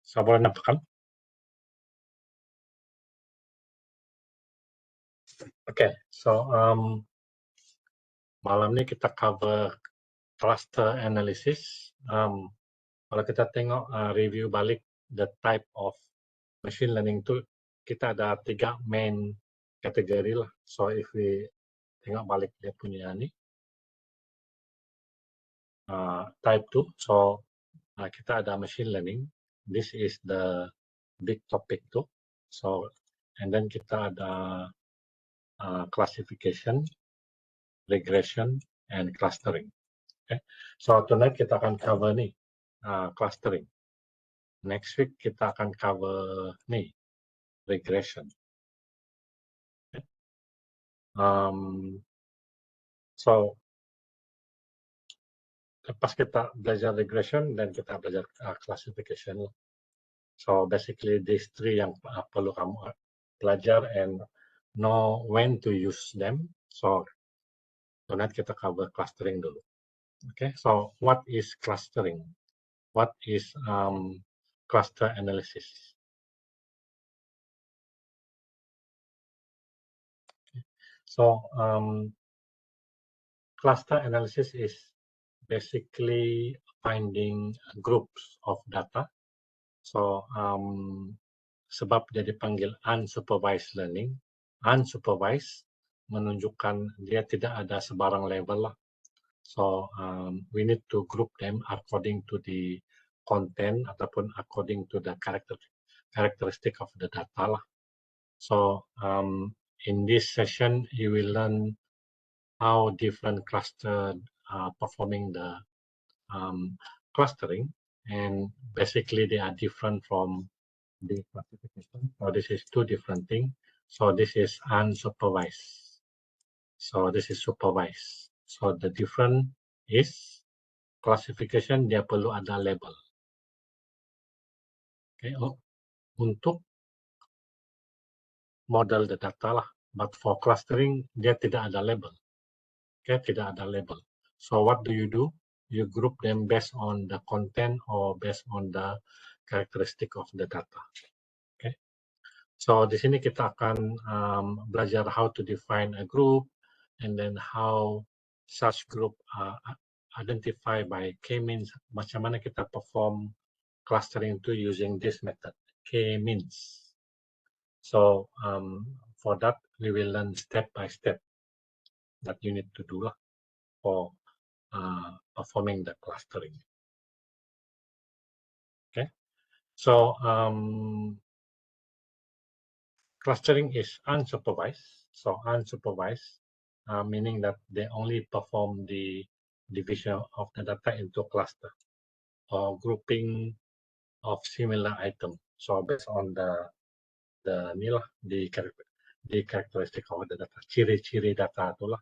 Saya boleh nampak? Oke, so malam ini kita cover cluster analysis. Kalau kita tengok review balik the type of machine learning itu, kita ada 3 main kategori lah. So if we tengok balik dia punya ini type 2, so kita ada machine learning. This is the big topic tuh. So and then kita ada classification, regression, and clustering. Okay. So tonight kita akan cover nih clustering. Next week kita akan cover nih regression. Okay. So pas kita belajar regression dan kita belajar classification. So basically these 3 yang perlu kamu belajar and know when to use them. So tonight kita cover clustering dulu. Okay, so what is clustering? What is cluster analysis? Okay. So cluster analysis is basically finding groups of data. So sebab dia dipanggil unsupervised learning, unsupervised menunjukkan dia tidak ada sebarang level lah. So we need to group them according to the content ataupun according to the characteristic of the data lah. So in this session you will learn how different cluster performing the clustering, and basically they are different from the classification. So this is 2 different things. So this is unsupervised. So this is supervised. So the difference is classification dia perlu ada label. Okay, untuk model the data lah. But for clustering dia tidak ada label. Okay, tidak ada label. So what do? You group them based on the content or based on the characteristic of the data. Okay. So di sini kita akan belajar how to define a group, and then how such group identified by k-means. Macam mana kita perform clustering to using this method, k-means. So for that we will learn step by step that you need to do lah for performing the clustering. Okay, so clustering is unsupervised. So unsupervised meaning that they only perform the division of the data into cluster or grouping of similar item. So based on the characteristic of the data, ciri-ciri data itulah.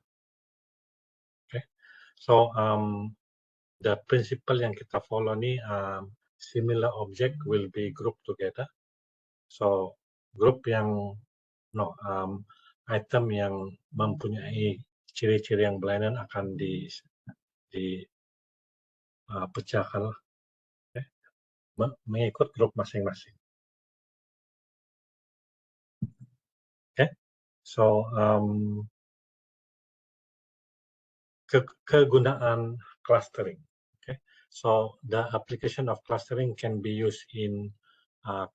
Okay, so the principle yang kita follow ni, similar object will be grouped together. So group yang item yang mempunyai ciri-ciri yang berlainan akan dipecahkan lah, okay, mengikut grup masing-masing. Okay, so kegunaan clustering. Okay, so the application of clustering can be used in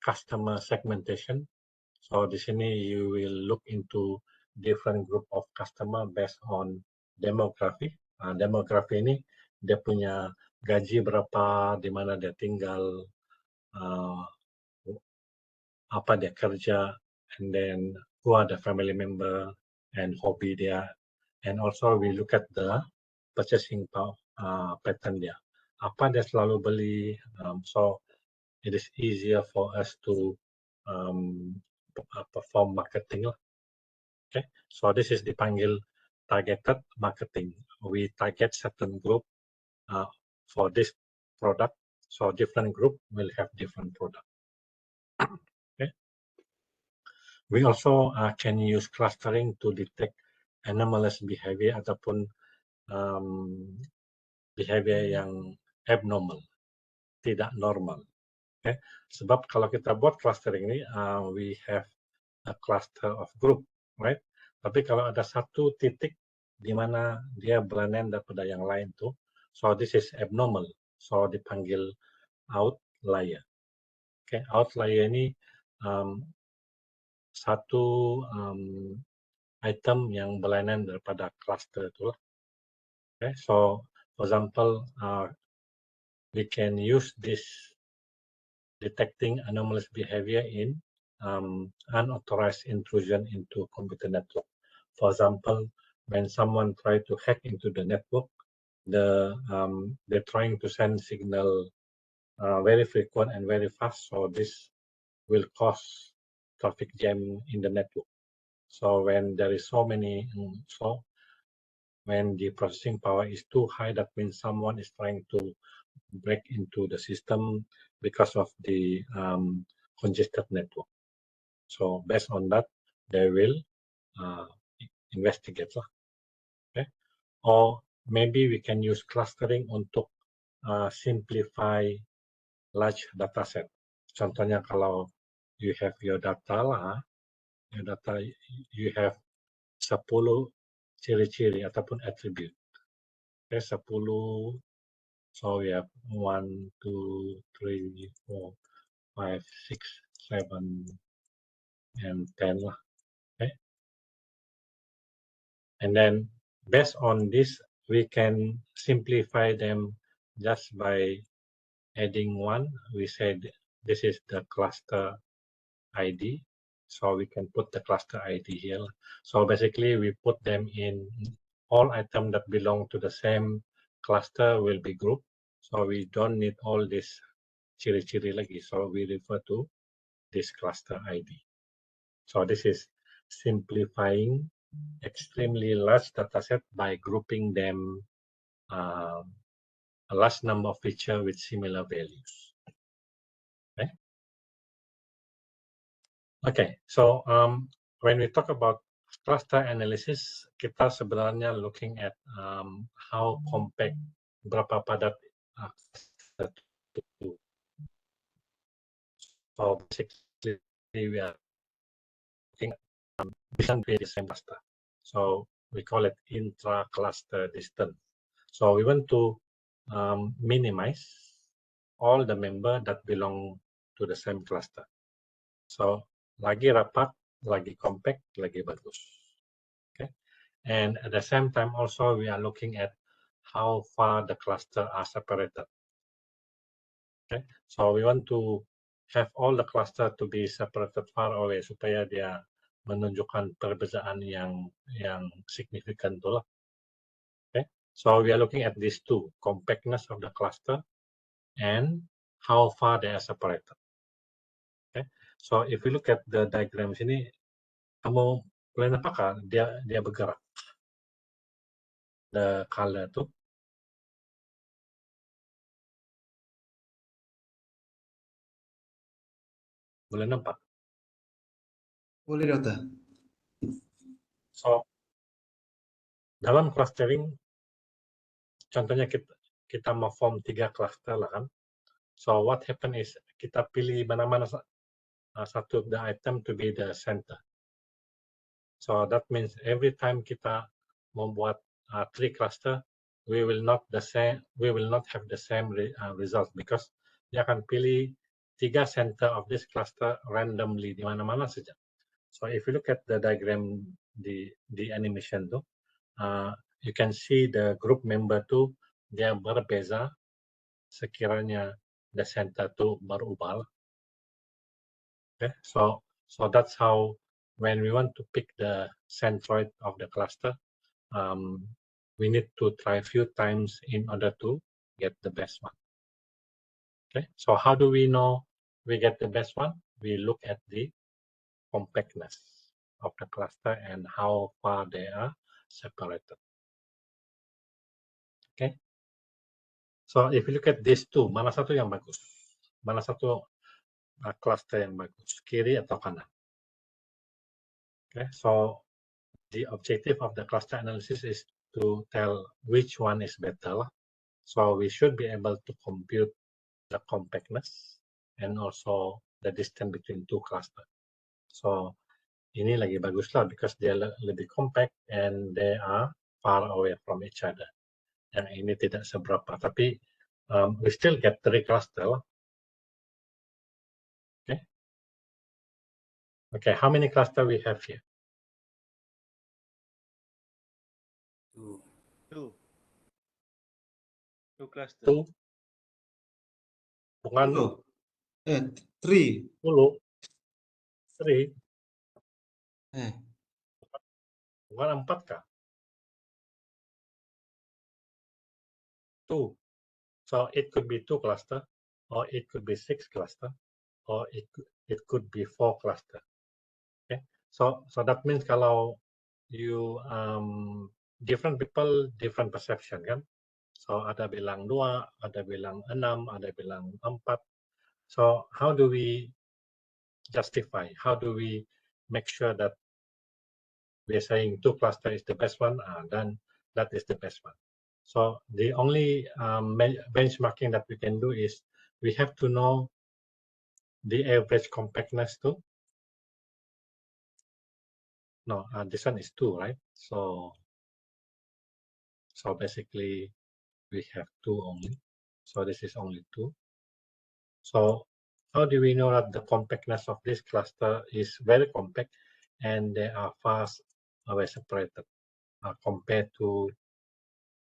customer segmentation. So di sini you will look into different group of customer based on demography. Demografi ini dia punya gaji berapa, di mana dia tinggal, apa dia kerja, and then who are the family member and hobby dia, and also we look at the purchasing pattern dia. Apa dia selalu beli, so it is easier for us to perform marketing lah. Okay, so this is dipanggil targeted marketing. We target certain group for this product. So different group will have different product. Okay. We also can use clustering to detect anomalous behavior ataupun behavior yang abnormal, tidak normal. Sebab kalau kita buat clustering ini, we have a cluster of group, right? Tapi kalau ada satu titik di mana dia berlainan daripada yang lain tuh, so this is abnormal, so dipanggil outlier. Outlier ini satu item yang berlainan daripada cluster itulah. So for example, we can use this detecting anomalous behavior in unauthorized intrusion into computer network. For example, when someone try to hack into the network, they're trying to send signal very frequent and very fast, so this will cause traffic jam in the network. So when there is so many, when the processing power is too high, that means someone is trying to break into the system because of the congested network. So based on that, they will investigate. Or maybe we can use clustering untuk simplify large data set. Contohnya kalau you have your data lah, you have 10 ciri-ciri ataupun attribute. 10. So we have 1, 2, 3, 4, 5, 6, 7, and 10 lah. And then based on this, we can simplify them just by adding one. We said this is the cluster ID. So we can put the cluster ID here. So basically we put them in all items that belong to the same cluster will be grouped. So we don't need all this ciri-ciri lagi. So we refer to this cluster ID. So this is simplifying extremely large dataset by grouping them a large number of features with similar values. Okay, so when we talk about cluster analysis, kita sebenarnya looking at how compact, berapa padat so basically we are looking at different the same cluster. So we call it intra-cluster distance. So we want to minimize all the members that belong to the same cluster. So lagi rapat, lagi compact, lagi bagus. Okay, and at the same time also we are looking at how far the cluster are separated. Okay, so we want to have all the cluster to be separated far away supaya dia menunjukkan perbezaan yang signifikan itulah. Okay, so we are looking at these two, compactness of the cluster and how far they are separated. Okay, so if we look at the diagram sini, kamu boleh nampakkan dia bergerak, the color tu. Boleh nampak? Boleh, Dokter. So dalam clustering, contohnya kita mau form 3 cluster lah kan. So what happen is kita pilih mana-mana satu the item to be the center. So that means every time kita membuat 3 cluster, we will not have the same result because dia akan pilih 3 center of this cluster randomly di mana-mana saja. So if you look at the diagram the animation tu, you can see the group member tu dia berbeza sekiranya the center tu berubah. Okay, so that's how when we want to pick the centroid of the cluster, we need to try a few times in order to get the best one. Okay, so how do we know we get the best one? We look at the compactness of the cluster and how far they are separated. Okay, so if you look at these two, mana satu yang bagus? Mana satu cluster yang bagus, kiri atau kanan? Okay, so the objective of the cluster analysis is to tell which one is better. So we should be able to compute the compactness and also the distance between two cluster. So ini lagi bagus lah because dia lebih compact and they are far away from each other. Yang ini tidak seberapa, tapi we still get 3 cluster lah. Okay, how many cluster we have here? Two cluster. Two. Bukan Three. 10. 3. Bukan 4 kah? 2. So it could be 2 cluster, or it could be 6 cluster, or it could be 4 cluster. Okay, so that means kalau you different people different perception kan. So ada bilang 2, ada bilang 6, ada bilang 4. So how do we justify? How do we make sure that we're saying 2 cluster is the best one, then that is the best one. So the only benchmarking that we can do is we have to know the average compactness too. No, this one is 2, right? So basically we have 2 only. So this is only 2. So how do we know that the compactness of this cluster is very compact and they are fast away separated compared to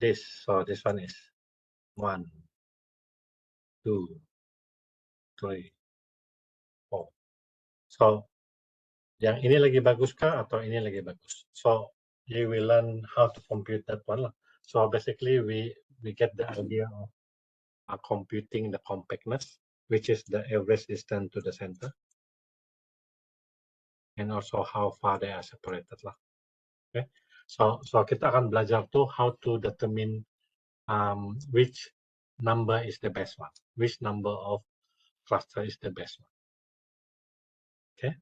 this? So this one is 1, 2, 3, 4. So yang ini lagi bagus kah atau ini lagi bagus? So you will learn how to compute that one lah. So basically we get the idea of computing the compactness, which is the average distance to the center, and also how far they are separated lah. Okay, so kita akan belajar tuh how to determine which number is the best one, which number of cluster is the best one. Okay.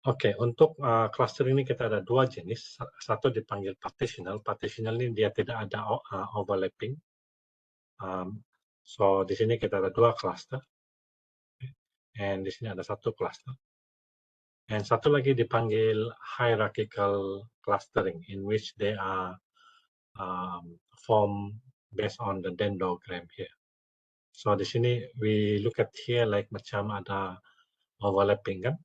Oke, untuk cluster ini kita ada 2 jenis. Satu dipanggil partitional. Partitional ini dia tidak ada overlapping. So di sini kita ada 2 cluster. And di sini ada 1 cluster. And satu lagi dipanggil hierarchical clustering, in which they are formed based on the dendrogram here. So di sini we look at here like macam ada overlapping kan.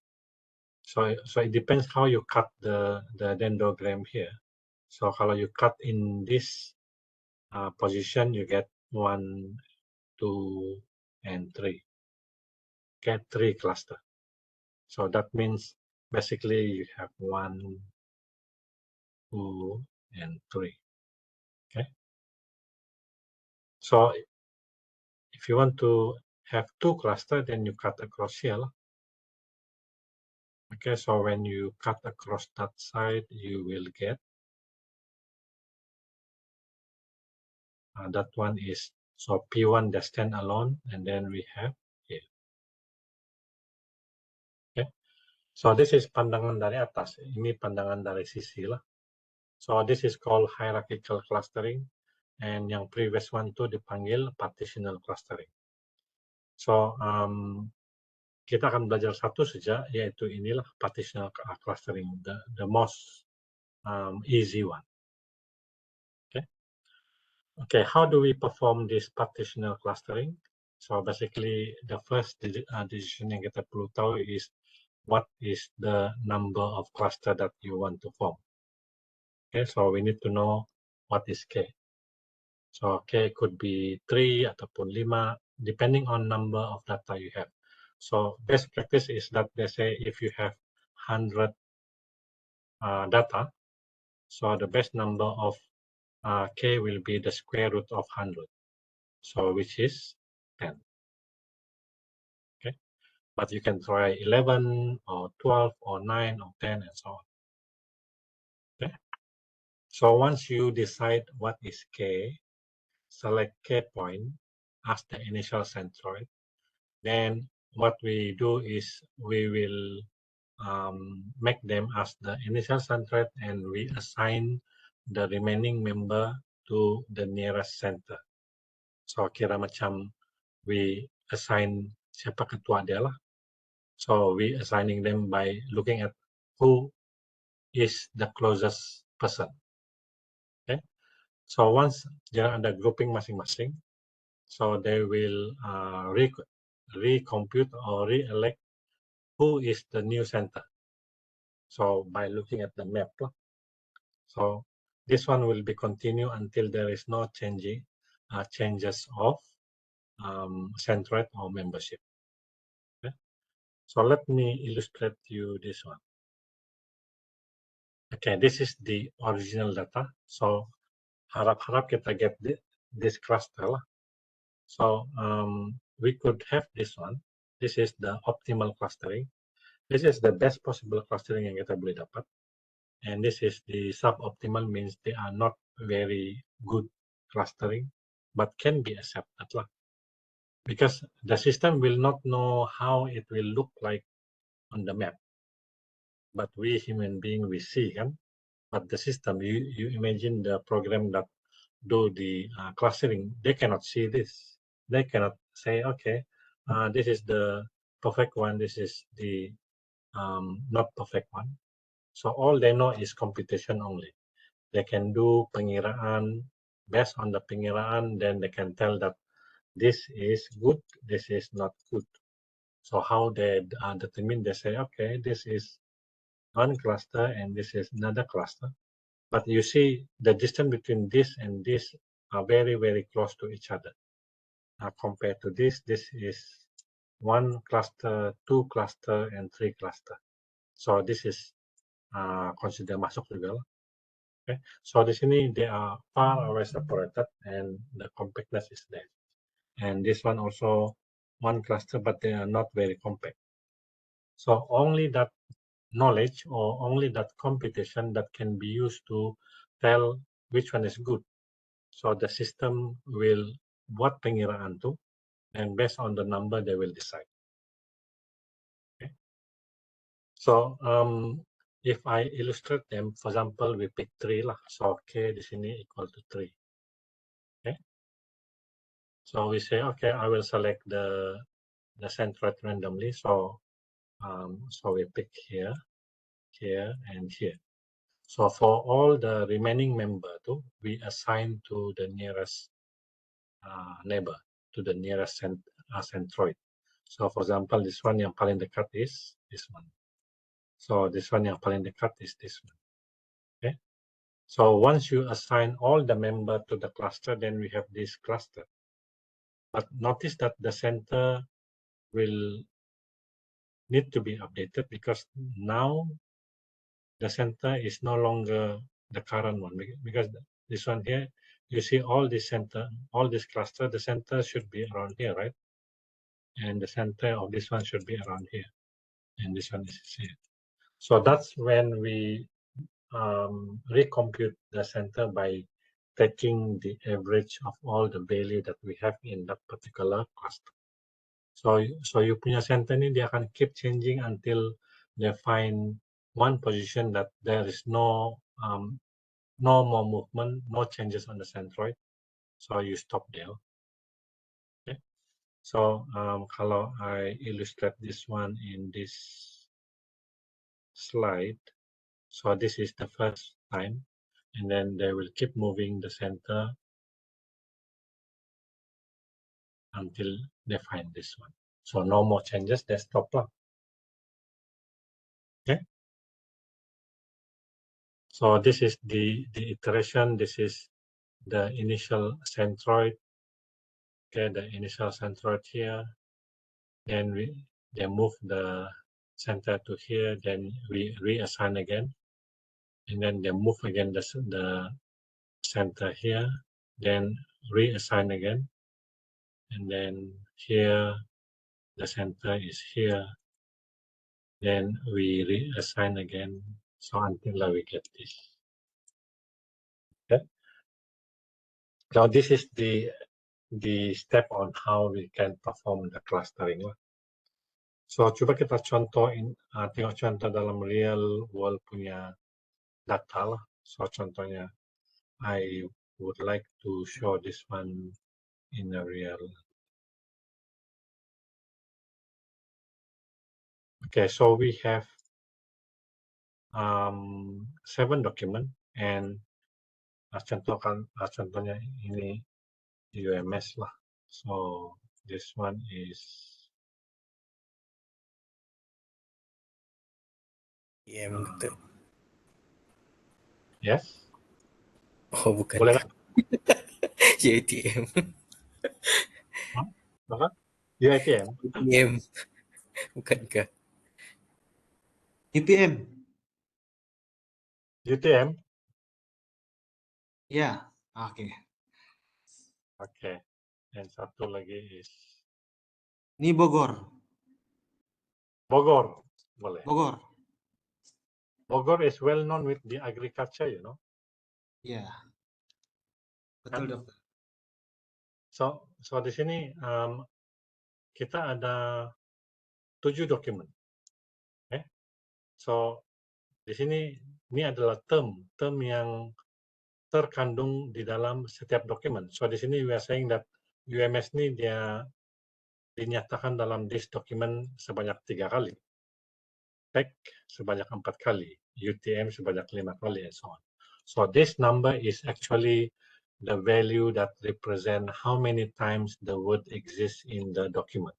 So it depends how you cut the dendrogram here. So kalau you cut in this position, you get 1, 2, and 3. Get 3 cluster. So that means basically you have 1, 2, and 3. Okay. So if you want to have 2 cluster, then you cut across here. Okay, so when you cut across that side, you will get that one is, so P1 that stand alone, and then we have here. Okay, so this is pandangan dari atas. Ini pandangan dari sisi lah. So this is called hierarchical clustering, and yang previous one tuh dipanggil partitional clustering. So kita akan belajar satu saja, yaitu inilah partitional clustering, the most easy one. Okay, how do we perform this partitional clustering? So basically, the first decision yang kita perlu tahu is what is the number of cluster that you want to form. Okay, so we need to know what is K. So K could be 3 ataupun 5, depending on number of data you have. So best practice is that they say if you have 100 data, so the best number of K will be the square root of 100. So which is 10. Okay, but you can try 11 or 12 or 9 or 10 and so on. Okay, so once you decide what is K, select K point as the initial centroid. Then what we do is we will make them as the initial centroid, and we assign the remaining member to the nearest center. So kira macam we assign siapa ketua dia lah. So we assigning them by looking at who is the closest person. Okay. So once jangan ada grouping masing-masing, so they will recompute or re-elect who is the new center. So by looking at the map lah. So this one will be continue until there is no changes of centroid or membership. Okay. So let me illustrate you this one. Okay, this is the original data. So harap-harap kita get this cluster lah. So we could have this one. This is the optimal clustering. This is the best possible clustering yang kita boleh dapat. And this is the suboptimal, means they are not very good clustering, but can be accepted lah. Because the system will not know how it will look like on the map. But we human being, we see kan. But the system, you imagine the program that do the clustering, they cannot see this. They cannot say, okay, this is the perfect one, this is the not perfect one. So all they know is computation only. They can do pengiraan, based on the pengiraan, then they can tell that this is good, this is not good. So how they determine, they say, okay, this is one cluster and this is another cluster. But you see the distance between this and this are very, very close to each other. Compared to this is one cluster, two cluster, and three cluster. So this is consider masuk juga. Okay. So di sini they are far away separated and the compactness is there. And this one also one cluster, but they are not very compact. So only that knowledge or only that computation that can be used to tell which one is good. So the system will buat pengiraan tu, and based on the number they will decide. Okay. So if I illustrate them, for example, we pick 3 lah. So K di sini equal to 3. Okay. So we say, okay, I will select the centroid randomly. So so we pick here, here, and here. So for all the remaining member too, we assign to the nearest neighbor, to the nearest centroid. So for example, this one yang paling dekat is this one. So this one yang paling dekat is this one. Okay. So once you assign all the member to the cluster, then we have this cluster. But notice that the center will need to be updated because now the center is no longer the current one, because this one here, you see all this center, all this cluster, the center should be around here, right? And the center of this one should be around here. And this one is here. So that's when we recompute the center by taking the average of all the value that we have in that particular cluster. So you punya center ini dia akan keep changing until they find one position that there is no more movement, no changes on the centroid. So you stop there. Okay. So kalau I illustrate this one in this slide, so this is the first time, and then they will keep moving the center until they find this one. So no more changes, they stop. Okay. So this is the iteration. This is the initial centroid. Okay, the initial centroid here. Then they move the center to here. Then we reassign again, and then they move again the center here. Then reassign again, and then here the center is here. Then we reassign again. So until we get this. Okay. So this is the step on how we can perform the clustering. So coba kita contohin, tengok contoh dalam real world punya data lah. So contohnya, I would like to show this one in a real. Okay, so we have 7 document, and contohnya ini UMS lah. So this one is gitu. yes. Oh, bukan. Boleh lah. Ya, ATM. Apa? UITM. ATM. Bukankah? IPM. UTM. Ya, oke. Oke. Dan satu lagi is Ini Bogor. Bogor. Boleh. Bogor. Bogor is well known with the agriculture, you know. Ya. Betul, dokter. So di sini kita ada 7 dokumen. Okay? So di sini ini adalah term yang terkandung di dalam setiap dokumen. So di sini we are saying that UMS ini dia dinyatakan dalam this document sebanyak 3 kali, PEC sebanyak 4 kali, UTM sebanyak 5 kali, and so on. So this number is actually the value that represent how many times the word exists in the document.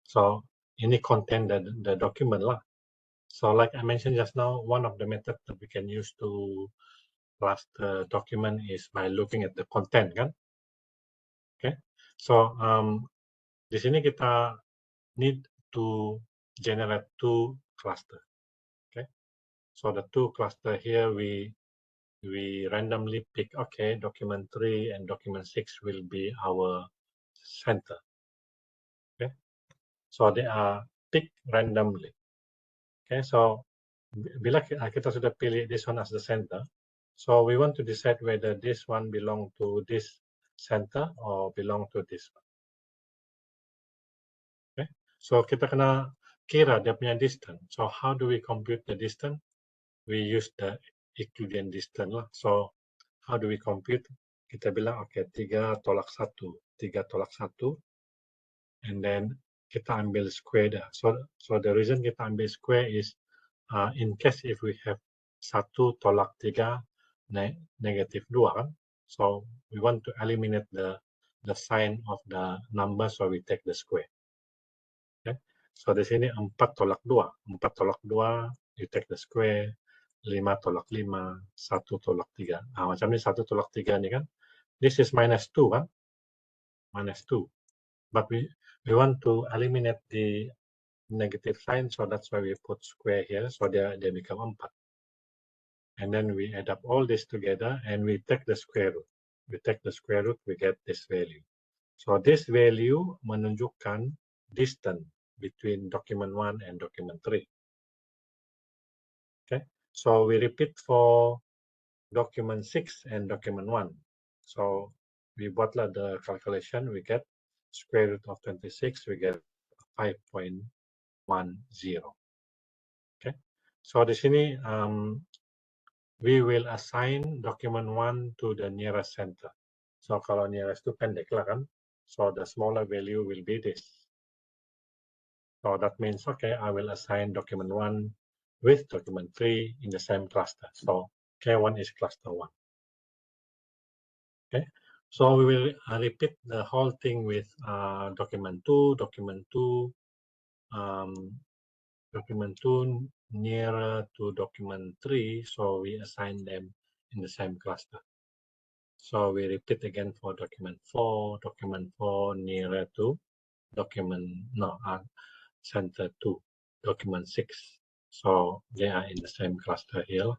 So ini content the document lah. So like I mentioned just now, one of the methods that we can use to class the document is by looking at the content, kan? Okay. So di sini kita need to generate 2 cluster. Okay. So the 2 cluster here we randomly pick, okay, document 3 and document 6 will be our center. Okay. So they are picked randomly. Okay. So bila kita sudah pilih this one as the center, so we want to decide whether this one belong to this center or belong to this one. Okay. So kita kena kira dia punya distance. So how do we compute the distance? We use the Euclidean distance lah. So how do we compute? Kita bilang okay 3 tolak 1, 3 tolak 1, and then kita ambil square dah. So the reason kita ambil square is in case if we have 1 tolak 3 negatif 2 kan. So we want to eliminate the sign of the number, so we take the square. Okay. So di sini 4 tolak 2. 4 tolak 2, you take the square. 5 tolak 5, 1 tolak 3. Macam ni 1 tolak 3 ni kan. This is minus 2 kan. Minus 2. But we want to eliminate the negative sign, so that's why we put square here, so they become 4. And then we add up all this together and we take the square root. We take the square root, we get this value. So this value menunjukkan distance between document 1 and document 3. Okay, so we repeat for document 6 and document 1. So we buatlah the calculation, we get square root of 26, we get 5.10. Okay, so di sini we will assign document 1 to the nearest center. So kalau nearest itu pendek lah kan. So the smaller value will be this. So that means, okay, I will assign document 1 with document 3 in the same cluster. So K1 is cluster 1. Okay, so we will repeat the whole thing with document 2, document 2, document 2 nearer to document 3, so we assign them in the same cluster. So we repeat again for document 4 nearer to center 2, document 6. So they are in the same cluster here.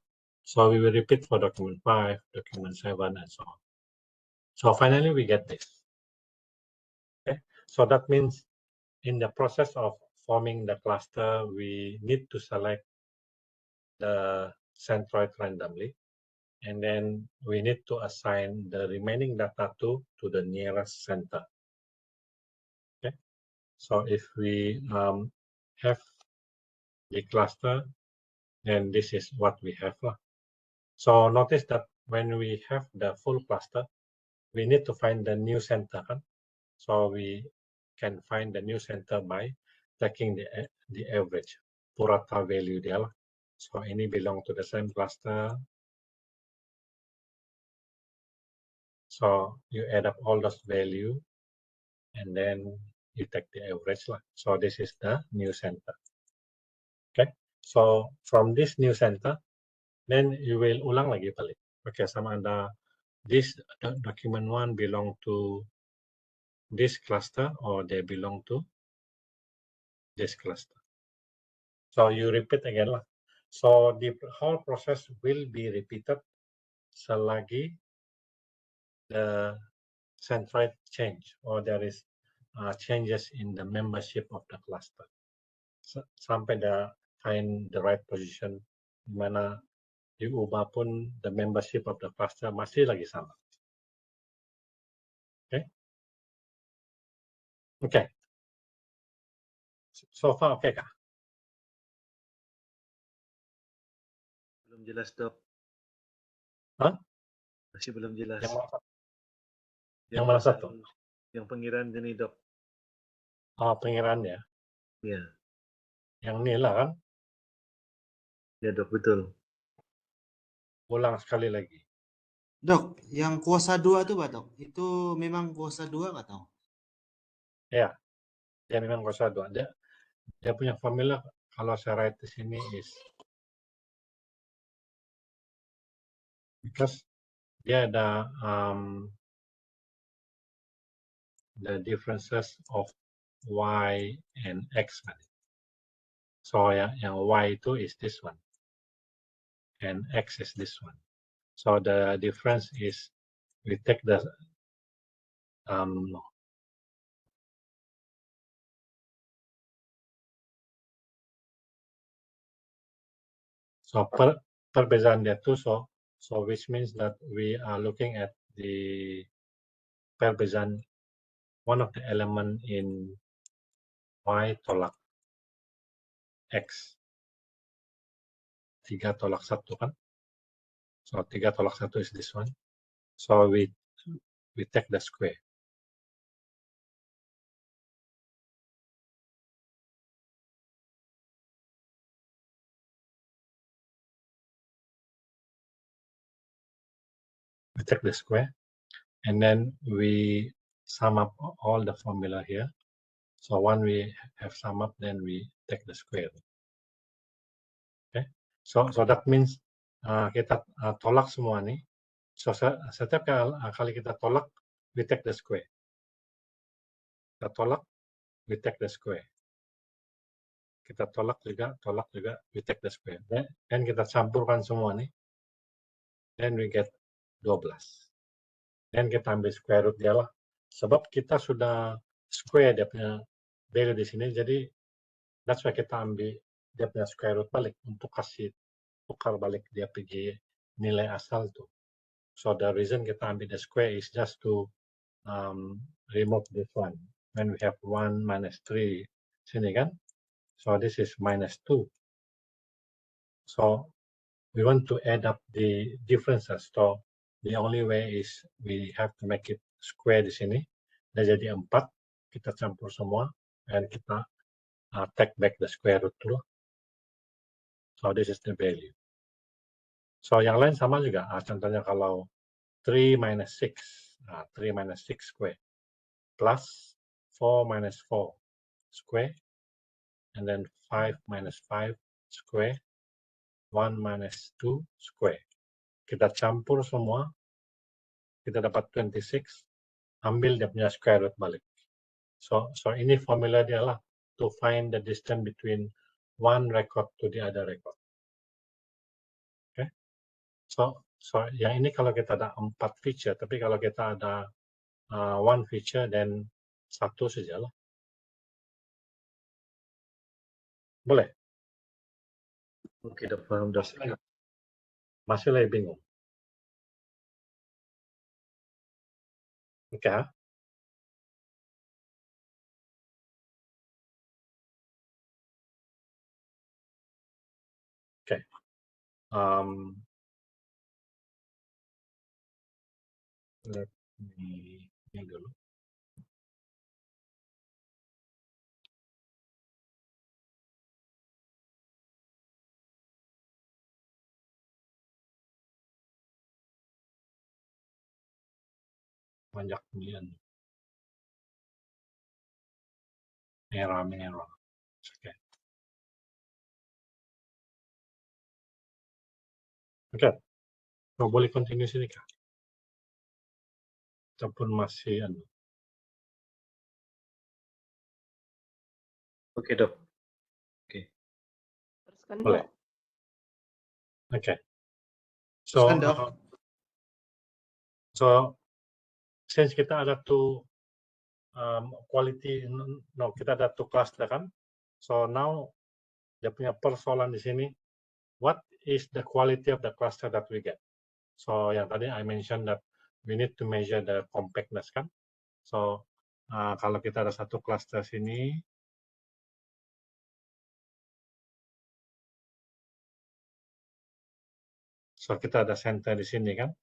So we will repeat for document 5, document 7, and so on. So finally we get this. Okay, so that means in the process of forming the cluster, we need to select the centroid randomly, and then we need to assign the remaining data to the nearest center. Okay, so if we have the cluster, then this is what we have. So notice that when we have the full cluster, we need to find the new center kan. So we can find the new center by taking the average purata value dia lah. So ini belong to the same cluster. So you add up all those value and then you take the average lah. So this is the new center. Okay. So from this new center, then you will ulang lagi balik. Okay, sama ada this document 1 belong to this cluster or they belong to this cluster. So you repeat again lah. So the whole process will be repeated selagi the centroid change or there is changes in the membership of the cluster. Sampai find the right position di mana diubah pun the membership of the cluster masih lagi sama. Okay. Okay. So far okay kah? Belum jelas, Dok. Hah? Masih belum jelas. Yang mana satu? Yang pengiraan ini, Dok. Oh, pengiraan ya. Ya. Yang ini lah kan. Ya, Dok, betul. Ulang sekali lagi. Dok, yang kuasa 2 itu Pak Dok, itu memang kuasa 2 nggak tahu? Ya, dia memang kuasa 2. Dia punya formula kalau saya write di sini is because dia ada the differences of y and x. So yang y itu is this one and x is this one. So the difference is we take the so perbedaan dia itu so which means that we are looking at the perbedaan one of the element in y tolak x 3 tolak 1 kan. So 3 tolak 1 is this one. So we take the square. We take the square and then we sum up all the formula here. So when we have sum up, then we take the square. Okay. So that means kita tolak semua nih. So setiap kali kita tolak, we take the square. Kita tolak, we take the square. Kita tolak juga, we take the square. Dan kita campurkan semua nih. Then we get 12. Dan kita ambil square root dia lah. Sebab kita sudah square dia punya value di sini, jadi that's why kita ambil dia punya square root balik untuk kasih tukar balik dia pergi nilai asal tuh. So the reason kita ambil the square is just to remove this one. When we have 1 minus 3 sini kan. So this is minus 2. So we want to add up the differences. So the only way is we have to make it square di sini. Dia jadi 4. Kita campur semua. Dan kita take back the square root dulu. So this is the value. So yang lain sama juga. Contohnya kalau 3 minus 6. 3 minus 6 square. Plus 4 minus 4 square. And then 5 minus 5 square. 1 minus 2 square. Kita campur semua. Kita dapat 26. Ambil dia punya square root balik. So ini formula dia lah. To find the distance between one record to the other record. Okay. So yang ini kalau kita ada 4 feature. Tapi kalau kita ada one feature, then 1 saja lah. Boleh? Oke, Dok, paham, Dok. Masih lagi bingung. Oke. Oke. Ini dulu. Banyak pilihan. Merah. Oke. Oke. So, boleh continue sini kah? Ataupun masih Oke, Dok. Oke. Teruskan, boleh. Dok. Oke. So, Teruskan, Dok. so since kita ada quality, no, kita ada cluster kan. So now dia punya persoalan di sini, what is the quality of the cluster that we get? So yang tadi I mentioned that we need to measure the compactness kan. So kalau kita ada satu cluster sini, so kita ada center di sini kan.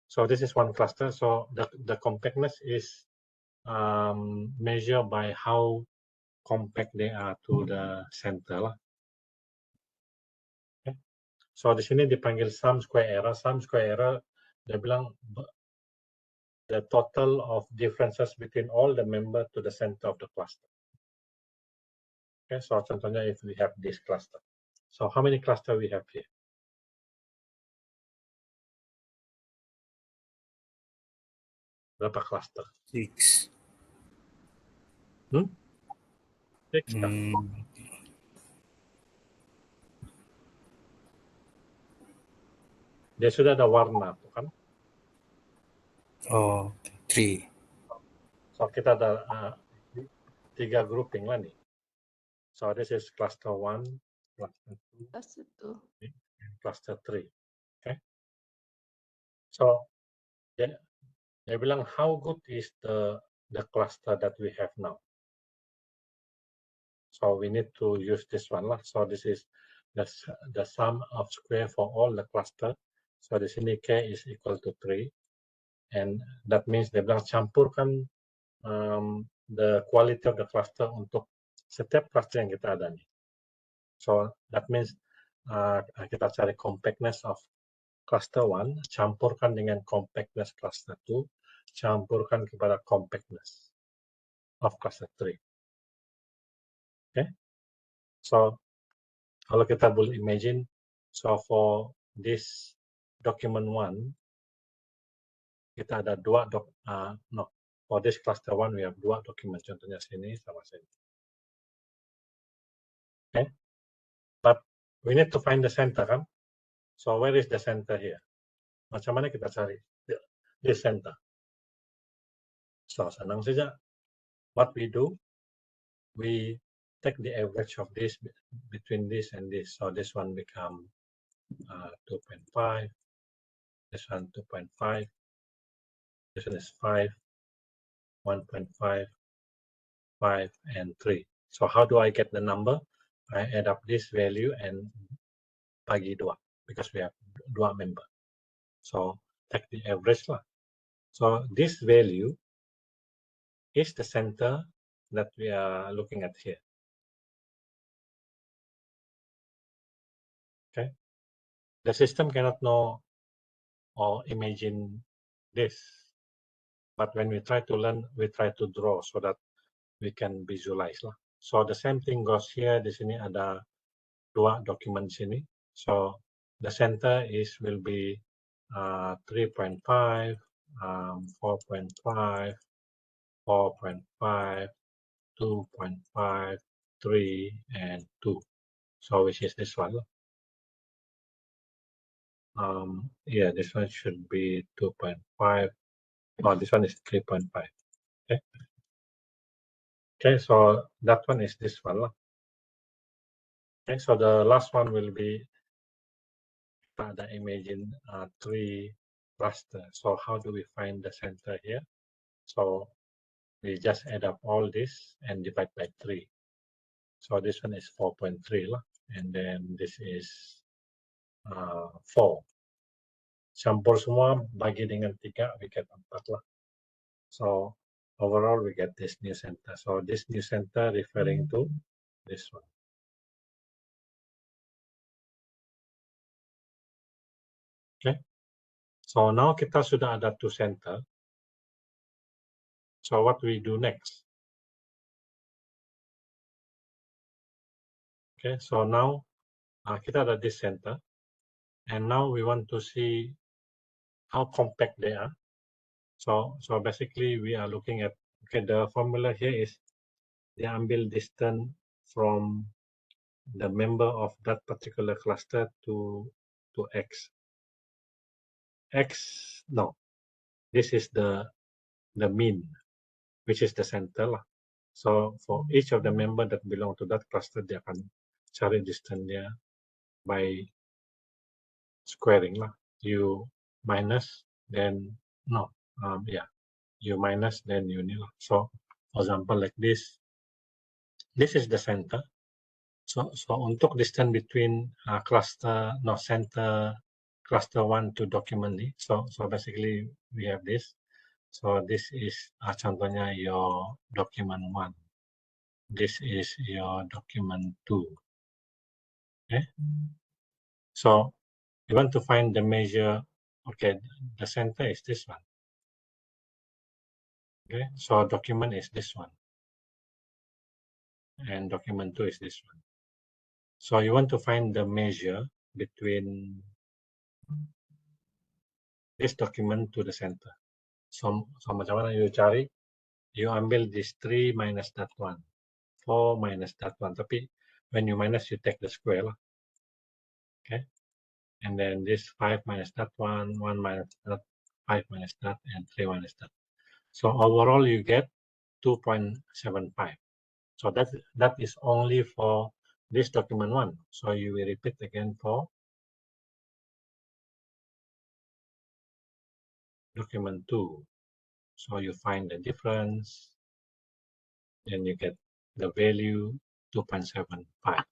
So this is one cluster. So the compactness is measured by how compact they are to the center lah. Okay. So di sini dipanggil sum square error. Sum square error dia bilang the total of differences between all the member to the center of the cluster. Okay, so contohnya if we have this cluster. So how many cluster we have here? Berapa cluster? 6. 6 kan? Dia sudah ada warna tuh kan? Oh, 3. So kita ada 3 grouping lah nih. So this is cluster 1, cluster 2, Plus itu. and cluster 3. Okay. So dia bilang how good is the cluster that we have now. So we need to use this one lah. So this is the sum of square for all the cluster. So di sini k is equal to 3, and that means dia bilang campurkan the quality of the cluster untuk setiap cluster yang kita ada nih. So that means kita cari compactness of cluster 1, campurkan dengan compactness cluster 2, campurkan kepada compactness of cluster 3. Okay? So kalau kita boleh imagine, so for this document 1, kita ada for this cluster 1 we have 2 dokumen, contohnya sini sama sini. Okay? But we need to find the center kan? So where is the center here? Macam mana kita cari the center? So senang saja. What we do, we take the average of this between this and this. So this one become 2.5, this one 2.5, this one is 5, 1.5, 5, and 3. So how do I get the number? I add up this value and bagi 2 because we have 2 member. So take the average lah. So this value is the center that we are looking at here. Okay. The system cannot know or imagine this, but when we try to learn, we try to draw so that we can visualize lah. So the same thing goes here. Di sini ada 2 dokumen sini. So the center will be 3.5, 4.5, 4.5, 2.5, 3, and 2. So which is this one? Yeah, this one should be 2.5. Oh, this one is 3.5. Okay. Okay, so that one is this one. Okay, so the last one will be the imagine 3 cluster. So how do we find the center here? So we just add up all this and divide by 3. So this one is 4.3 and then this is 4. campur semua bagi dengan 3, we get 4 lah. So overall we get this new center. So this new center referring to this one. Okay. So now kita sudah ada 2 center. So what we do next? Okay, so now kita ada this center, and now we want to see how compact they are. So basically we are looking at, okay, the formula here is they ambil distance from the member of that particular cluster to X. No, this is the mean, which is the center lah. So for each of the member that belong to that cluster, dia akan cari distance dia by squaring lah. You minus, then no, you minus, then you nil. So for example like this is the center. So untuk distance between center cluster 1 to document ni. So basically we have this. So this is contohnya your document 1. This is your document 2. Okay. So you want to find the measure. Okay, the center is this one. Okay, so document is this one. And document 2 is this one. So you want to find the measure between this document to the center. So macam mana you cari? You ambil this 3 minus that 1, 4 minus that 1. Tapi when you minus, you take the square lah. Okay. And then this 5 minus that 1, 1 minus that, 5 minus that, and 3 minus that. So overall you get 2.75. So that is only for this document 1. So you will repeat again for document 2. So you find the difference, then you get the value 2.75.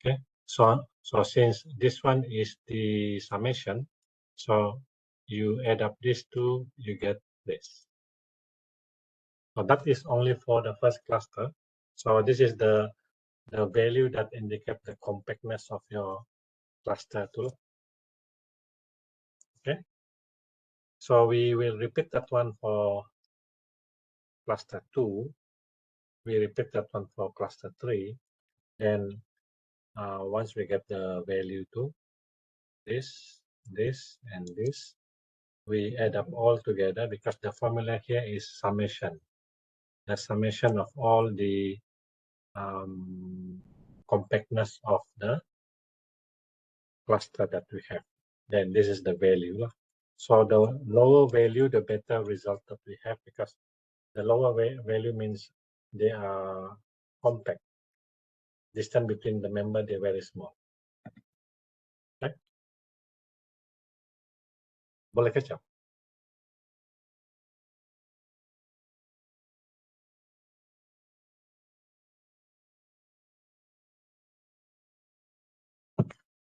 Okay. So since this one is the summation, so you add up these two, you get this. So that is only for the first cluster. So this is the value that indicate the compactness of your cluster too. Okay. So we will repeat that one for cluster 2. We repeat that one for cluster 3. Then once we get the value to this, and this, we add up all together because the formula here is summation. The summation of all the compactness of the cluster that we have. Then this is the value. So the lower value, the better result that we have, because the lower value means they are compact. Distance between the member, they're very small. Okay. Boleh kecap?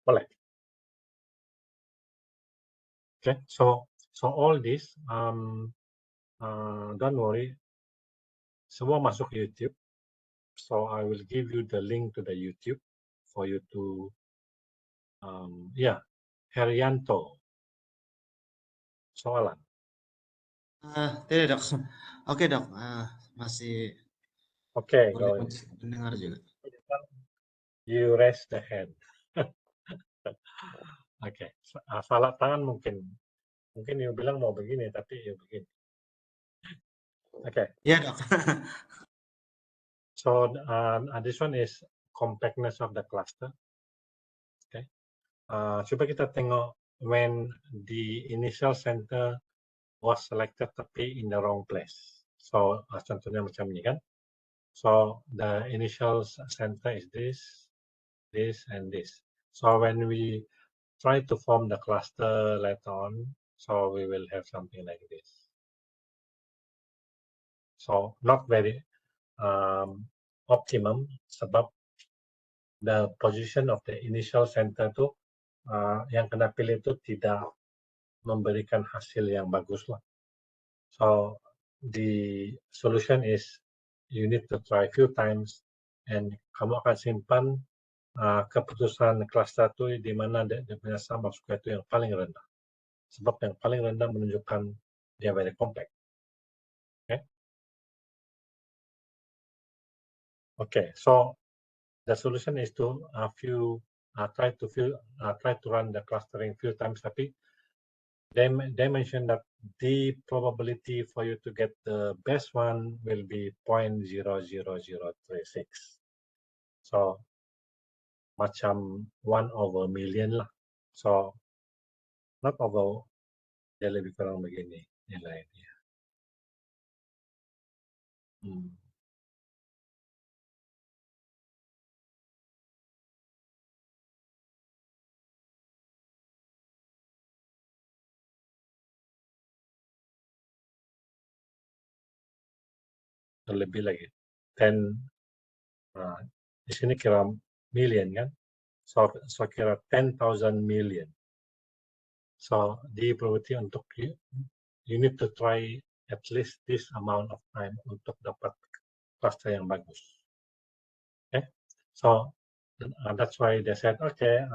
Boleh. Okay, so all this, don't worry, semua masuk YouTube. So I will give you the link to the YouTube for you to, Herianto. Soalan. Tidak dok. Oke dok, masih Okay, boleh going. mendengar juga. You raise the hand. Okay, salah tangan mungkin you bilang mau begini, tapi you begini. Okay. Ya dok. So this one is compactness of the cluster. Okay. Coba kita tengok when the initial center was selected tapi in the wrong place. So contohnya macam ini kan. So the initial center is this, and this. So when we try to form the cluster later on, so we will have something like this. So not very optimum sebab the position of the initial center tu yang kena pilih itu tidak memberikan hasil yang bagus lah. So the solution is you need to try few times and kamu akan simpan keputusan cluster itu di mana dia punya sum of square itu yang paling rendah. Sebab yang paling rendah menunjukkan dia very complex. Okay, so the solution is to try to run the clustering few times. Tapi they mentioned that the probability for you to get the best one will be 0.00036. So macam 1/1,000,000 lah. So not over, dia lebih kurang begini nilainya. Lebih lagi 10 di sini kira million kan, so kira 10,000 million. So the probability untuk you need to try at least this amount of time untuk dapat cluster yang bagus. Okay, so that's why they said okay,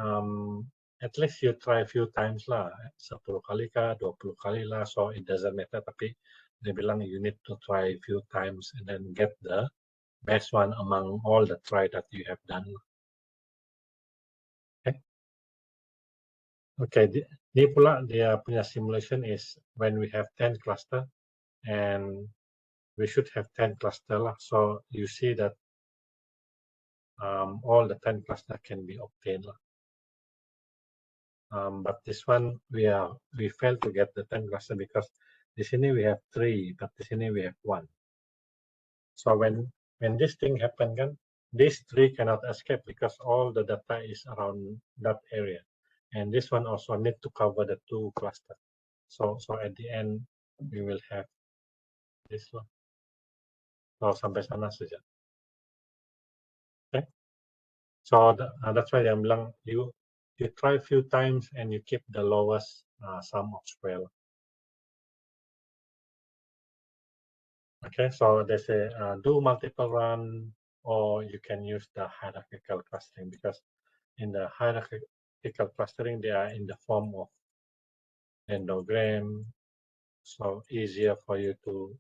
at least you try a few times lah, 10 kali kah, 20 kali lah, so it doesn't matter. Tapi dia bilang you need to try a few times and then get the best one among all the try that you have done. Okay, ini pula dia punya simulation is when we have 10 cluster and we should have 10 cluster lah. So you see that all the 10 cluster can be obtained lah. But this one we failed to get the 10 cluster because di sini we have 3, but di sini we have 1. So when this thing happen kan, these 3 cannot escape because all the data is around that area, and this one also need to cover the 2 cluster. So at the end we will have this one. So sampai sana saja. Okay. So that's why I'm bilang you try a few times and you keep the lowest sum of square. Okay, so they say do multiple run, or you can use the hierarchical clustering, because in the hierarchical clustering they are in the form of endogram, so easier for you to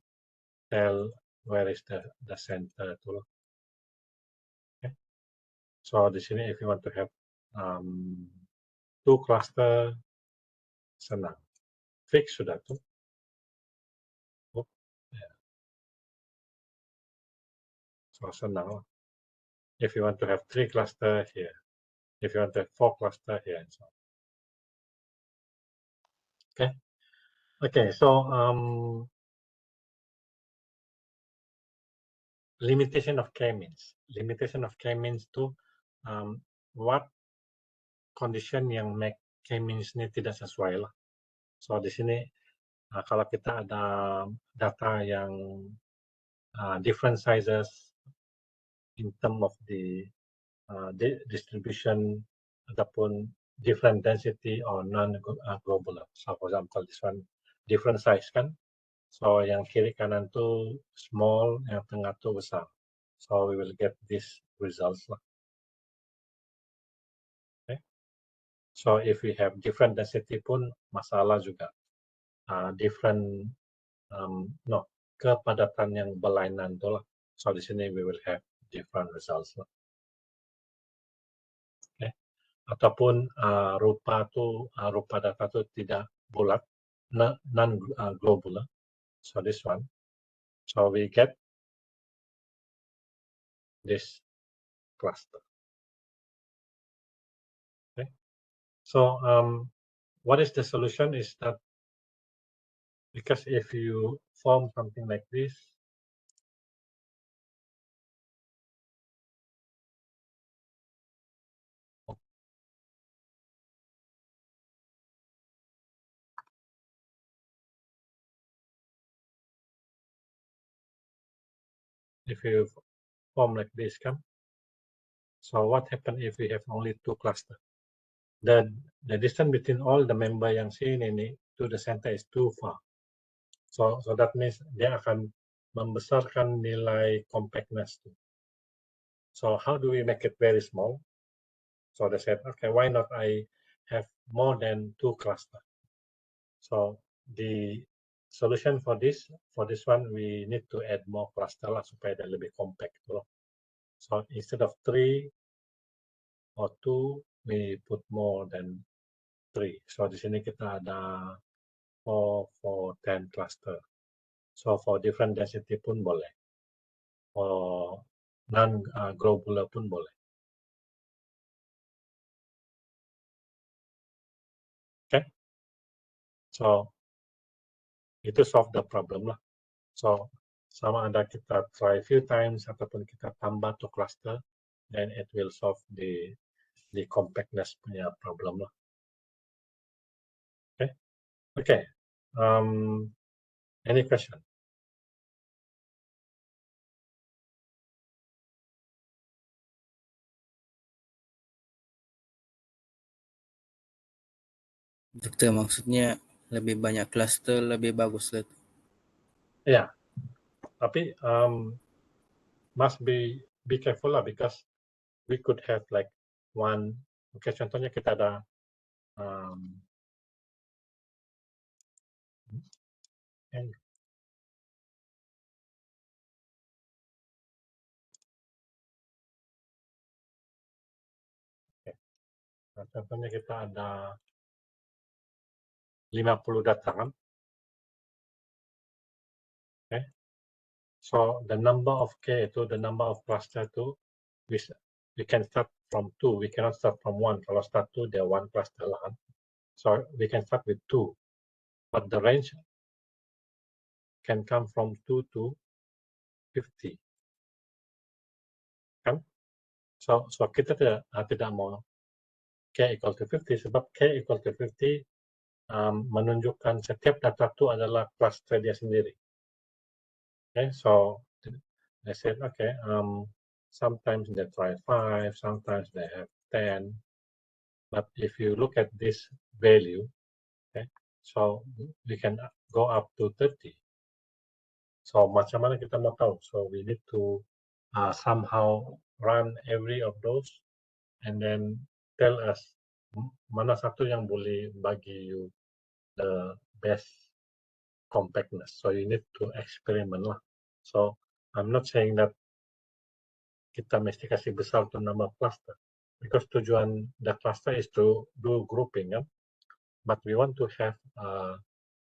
tell where is the center to. Okay. So di sini if you want to have 2 cluster, senang, fix sudah tuh. So senang lah. If you want to have 3 cluster here, if you want to have 4 cluster here, and so on. Okay, so limitation of k-means. Limitation of k-means to what condition yang make k-means ini tidak sesuai lah. So di sini kalau kita ada data yang different sizes in term of the distribution ataupun different density or non-globular. So for example, this one different size kan. So yang kiri kanan tu small, yang tengah tu besar. So we will get these results lah. Okay. So if we have different density pun masalah juga. Different kepadatan yang berlainan tu lah. So di sini we will have different results lah. Okay. Ataupun rupa data tu tidak bulat, non-globular. So this one. So we get this cluster. Okay. So what is the solution is that because if you form something like this, if you form like this, so what happens if we have only 2 clusters? The distance between all the member yang sini ini to the center is too far. So that means dia akan membesarkan nilai compactness. So how do we make it very small? So they said, okay, why not I have more than 2 clusters? So the solution for this one, we need to add more cluster lah supaya dia lebih compact. So instead of 3 or 2, we put more than 3. So di sini kita ada 4 for 10 cluster. So for different density pun boleh. For non-globular pun boleh. Okay? So itu solve the problem lah. So sama ada kita try few times ataupun kita tambah to cluster, then it will solve the compactness punya problem lah. Okay? Okay. Any question? Dokter, maksudnya lebih banyak cluster lebih bagus lah. Yeah. Tapi must be careful lah, because we could have like one. Okay, contohnya kita ada contohnya kita ada 50 data kan. Okay. So the number of K itu, the number of cluster itu, we can start from 2. We cannot start from 1. Kalau start 2, there 1 cluster lah kan. So we can start with 2. But the range can come from 2 to 50. Kan? So kita tidak mau K equal to 50, sebab K equal to 50 menunjukkan setiap data itu adalah cluster dia sendiri. Okay, so I said, okay, sometimes they try 5, sometimes they have 10. But if you look at this value, okay, so we can go up to 30. So macam mana kita mau tahu? So we need to somehow run every of those and then tell us mana satu yang boleh bagi you the best compactness. So you need to experiment lah. So I'm not saying that kita mesti kasih besar to number of cluster, because tujuan the cluster is to do grouping, kan? But we want to have a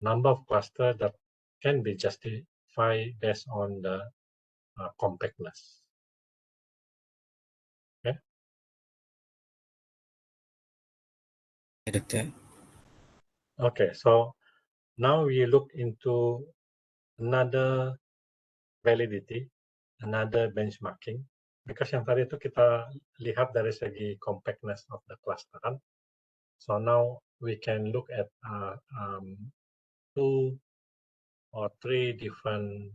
number of cluster that can be justified based on the compactness. Okay. Ya, dokter. Okay, so now we look into another validity, another benchmarking. Because yang tadi itu kita lihat dari segi compactness of the cluster, kan? So now we can look at 2 or 3 different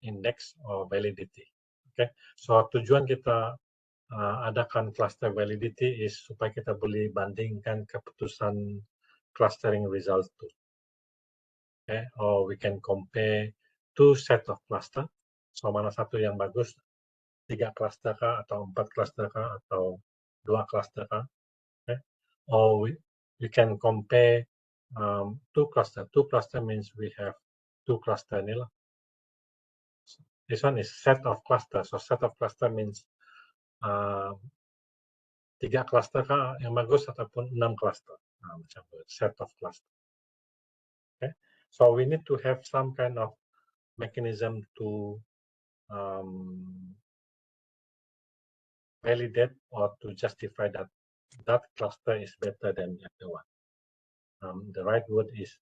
index or validity. Okay, so tujuan kita adakan cluster validity is supaya kita boleh bandingkan keputusan clustering result itu. Okay, or we can compare 2 set of cluster. So mana satu yang bagus, 3 cluster kah, atau 4 cluster kah, atau 2 cluster kah? Okay, or we can compare 2 cluster. 2 cluster means we have 2 cluster ni lah. This one is set of cluster. So set of cluster means 3 cluster kah yang bagus ataupun 6 cluster. Macam tu, set of cluster. Okay, so we need to have some kind of mechanism to validate or to justify that cluster is better than the other one. The right word is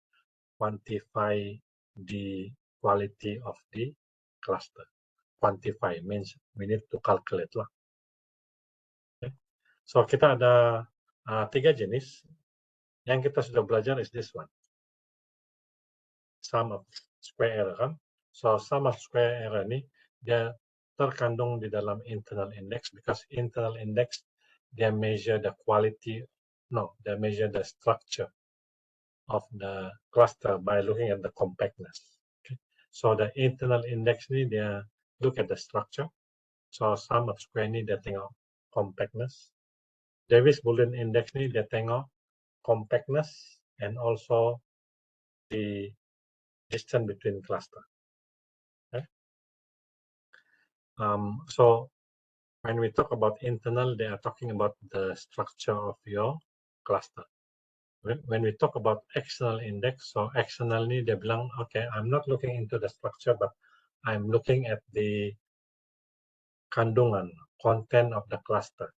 quantify the quality of the cluster. Quantify means we need to calculate lah. Okay. So kita ada 3 jenis. Yang kita sudah belajar is this one. Sum of square error, kan? So sum of square error ini dia terkandung di dalam internal index, because internal index dia measure the quality, they measure the structure. of the cluster by looking at the compactness. Okay. So the internal index ni dia look at the structure. So sum of square ni dia tengok compactness. Davis Boolean index ni dia tengok compactness and also the distance between cluster. Okay. So when we talk about internal, they are talking about the structure of your cluster. When we talk about external index, so external ni dia bilang, okay, I'm not looking into the structure, but I'm looking at the kandungan, content of the cluster.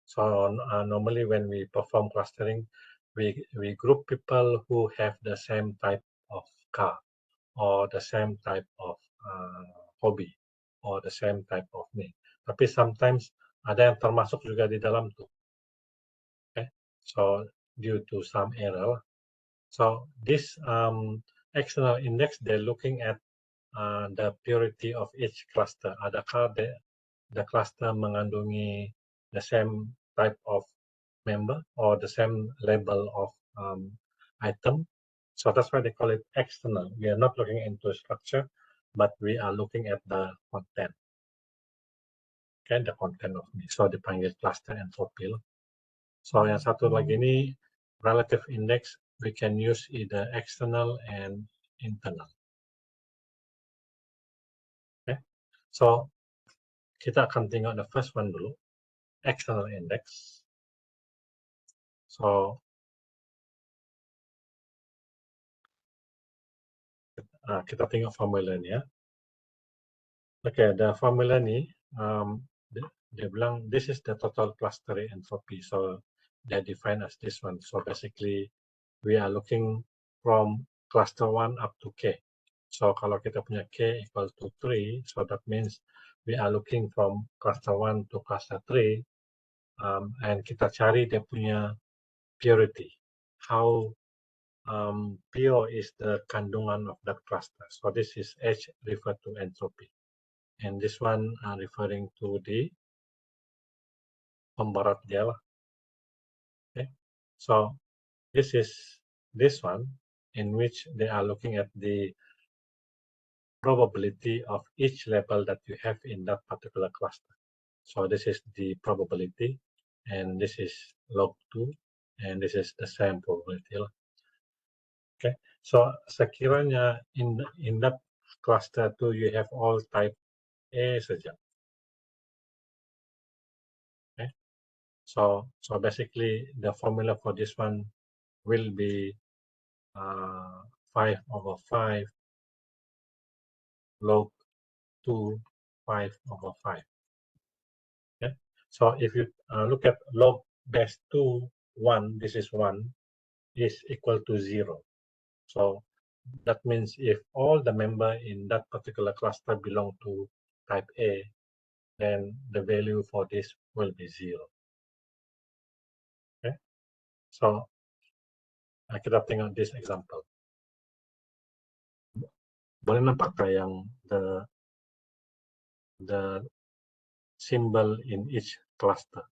So normally when we perform clustering, we group people who have the same type of car or the same type of hobby or the same type of need. Tapi sometimes ada yang termasuk juga di dalam tu. Okay, so due to some error. So this external index, they're looking at the purity of each cluster. Adakah the cluster mengandungi the same type of member or the same level of item? So that's why they call it external. We are not looking into structure, but we are looking at the content. Okay, the content of me. So dipanggil cluster entropy. So yang satu lagi ini relative index, we can use either external and internal. Okay, so kita akan tengok the first one dulu, external index. So kita tengok formula ni ya. Okay, the formula ni dia bilang this is the total cluster entropy. So they define as this one. So basically we are looking from cluster 1 up to K. So kalau kita punya K equal to 3, so that means we are looking from cluster 1 to cluster 3, and kita cari dia punya purity. How pure is the kandungan of that cluster. So this is H referred to entropy. And this one referring to the pembarat dia lah. Okay. So this is this one in which they are looking at the probability of each level that you have in that particular cluster. So this is the probability, and this is log 2, and this is the same probability. Okay, so sekiranya in that cluster 2 you have all type A saja. Okay, so basically the formula for this one will be 5/5 log 2 5/5. Okay, so if you look at log base 2 1, this is 1 is equal to 0. So that means if all the member in that particular cluster belong to type A, then the value for this will be 0. Okay, so kita tengok this example. Boleh nampak yang the symbol in each cluster.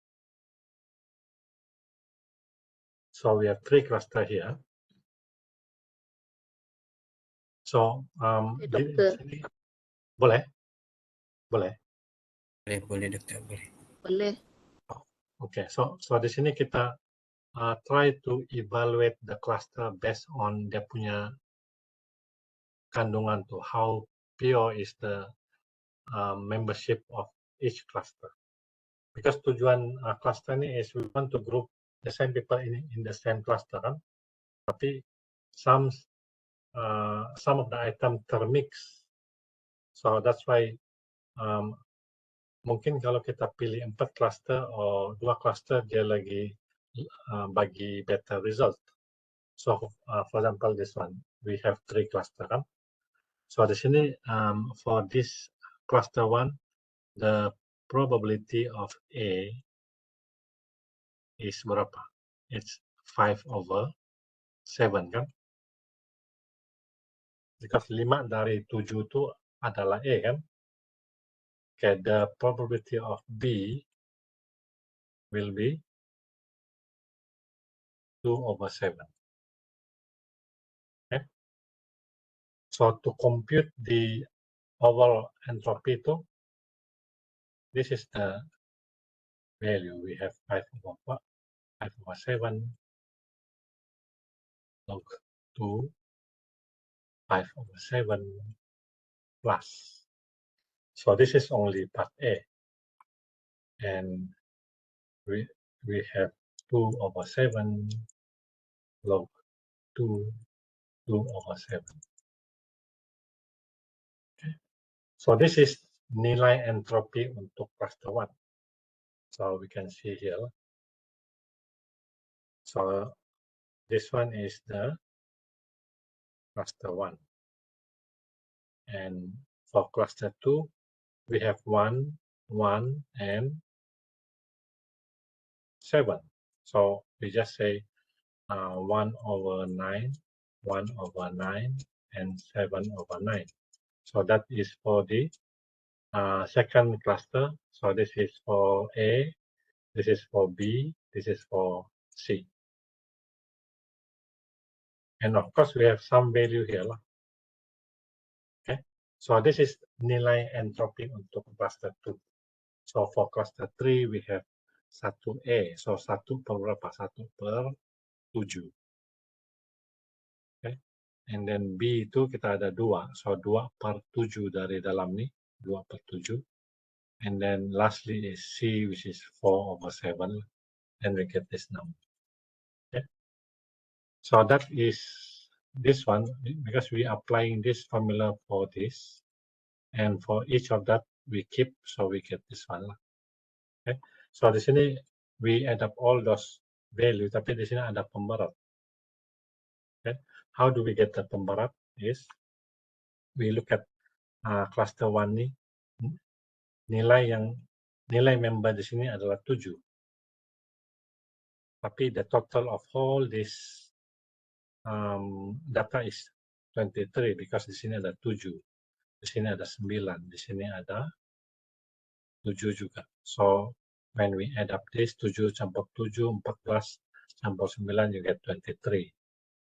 So we have 3 cluster here. So boleh? Boleh dokter, boleh. Boleh. Okay, so di sini kita try to evaluate the cluster based on dia punya kandungan tu, how pure is the membership of each cluster. Because tujuan cluster ni is we want to group the same people in the same cluster kan. Tapi some of the item termix. So that's why mungkin kalau kita pilih 4 cluster or 2 cluster dia lagi bagi better result. So for example this one we have 3 cluster kan. So di sini for this cluster 1 the probability of A is berapa? It's 5/7 kan? Because 5 dari 7 itu adalah A kan? Okay, the probability of B will be 2/7. So to compute the overall entropy to, this is the value. We have 5/7 log 2, 5/7 plus. So this is only part A. And we have 2/7 log 2, 2/7. Okay. So this is nilai entropy untuk cluster 1. So we can see here. So this one is the cluster 1. And for cluster 2, we have 1, 1, and 7. So we just say 1/9, 1/9, and 7/9. So that is for the second cluster. So this is for A, this is for B, this is for C. And of course, we have some value here. Okay. So this is nilai entropy untuk cluster 2. So for cluster 3, we have 1A. So 1 per berapa? 1/7. Okay. And then B itu kita ada 2. So 2/7 dari dalam ni. 2/7. And then lastly is C, which is 4/7. And we get this number. Okay. So that is this one, because we are applying this formula for this. And for each of that, we keep, so we get this one. Okay. So di sini, we add up all those values, tapi di sini ada pemberat. Okay. How do we get the pemberat? Is we look at cluster 1 ni, nilai member di sini adalah 7. Tapi the total of all this data is 23, because di sini ada 7, di sini ada 9, di sini ada 7 juga. So when we add up this 7 campur 7, 14 campur 9, you get 23.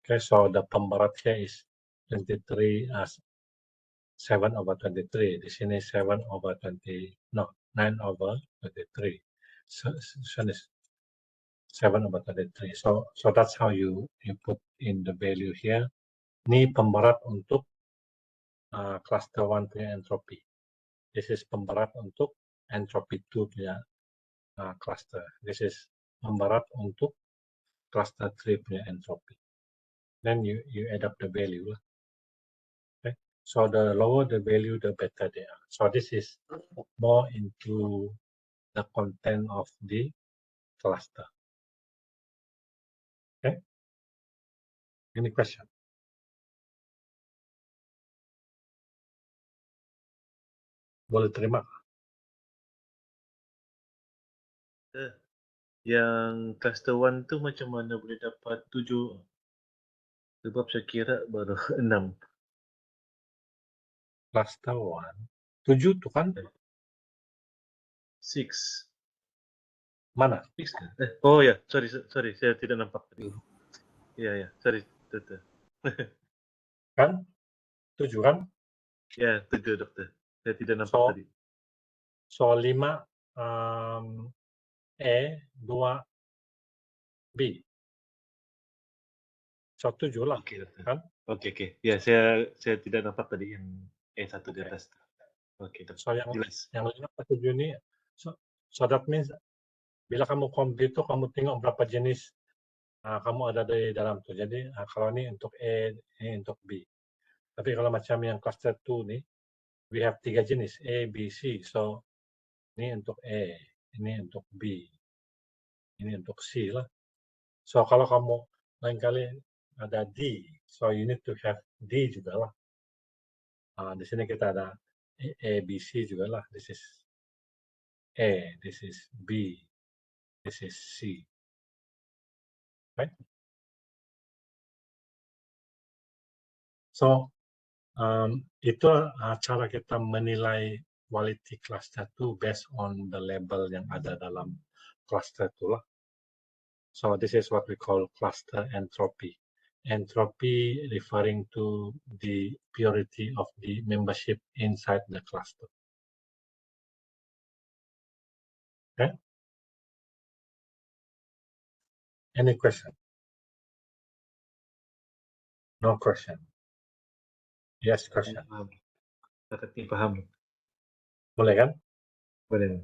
Okay, so the pemberat here is 23 as 7/23. Di sini 7/20, no, 9/23. So is 7/23. So that's how you put in the value here. Ini pemberat untuk cluster 1 punya entropy. This is pemberat untuk entropy 2 punya cluster. This is pemberat untuk cluster 3 punya entropy. Then you add up the value. Okay. So the lower the value, the better they are. So this is more into the content of the cluster. Okay. Any question? Boleh terima? Yang cluster 1 tu macam mana boleh dapat 7? Sebab saya kira baru 6. Cluster 1. 7 tu kan? 6. Mana? 6 kan? Oh ya, sorry, saya tidak nampak tadi. Ya, sorry, betul. Kan? 7 kan? Ya, 7 dokter. Saya tidak nampak tadi. So 5 A, 2 B. So 7 lah. Oke, dokter. Kan? Oke. Ya, saya tidak nampak tadi yang E1 di atas. Oke, dokter. So yang Jelas. 5 ke 7 ini, so that means bila kamu compute itu kamu tengok berapa jenis kamu ada di dalam tuh. Jadi kalau ini untuk A, ini untuk B. Tapi kalau macam yang cluster 2 nih, we have 3 jenis, A, B, C. So ini untuk A, ini untuk B, ini untuk C lah. So kalau kamu lain kali ada D, so you need to have D juga lah. Di sini kita ada A, B, C juga lah. This is A, this is B, this is C. Right? So itu cara kita menilai quality cluster itu based on the label yang ada dalam cluster itu lah. So this is what we call cluster entropy. entropy referring to the purity of the membership inside the cluster. Okay. Any question? No question. Yes, question. Paham. Kakak ni paham. Boleh kan? Boleh.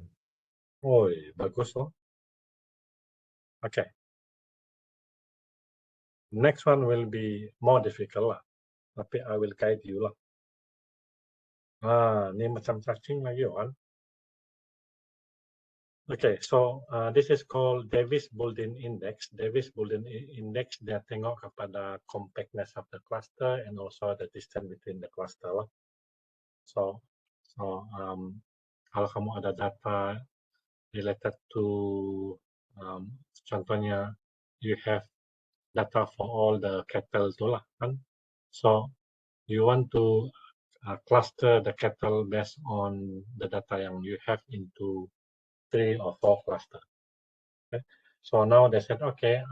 Oh, bagus loh. Okay. Next one will be more difficult lah. Tapi I will guide you lah. Ni macam cacing lagi kan? Okay, so this is called Davis-Bouldin Index. Davis-Bouldin Index dia tengok kepada compactness of the cluster and also the distance between the cluster lah. So kalau kamu ada data related to contohnya you have data for all the cattle tu lah kan. So you want to cluster the cattle based on the data yang you have into 3 or 4 cluster. Okay. So now they said, okay,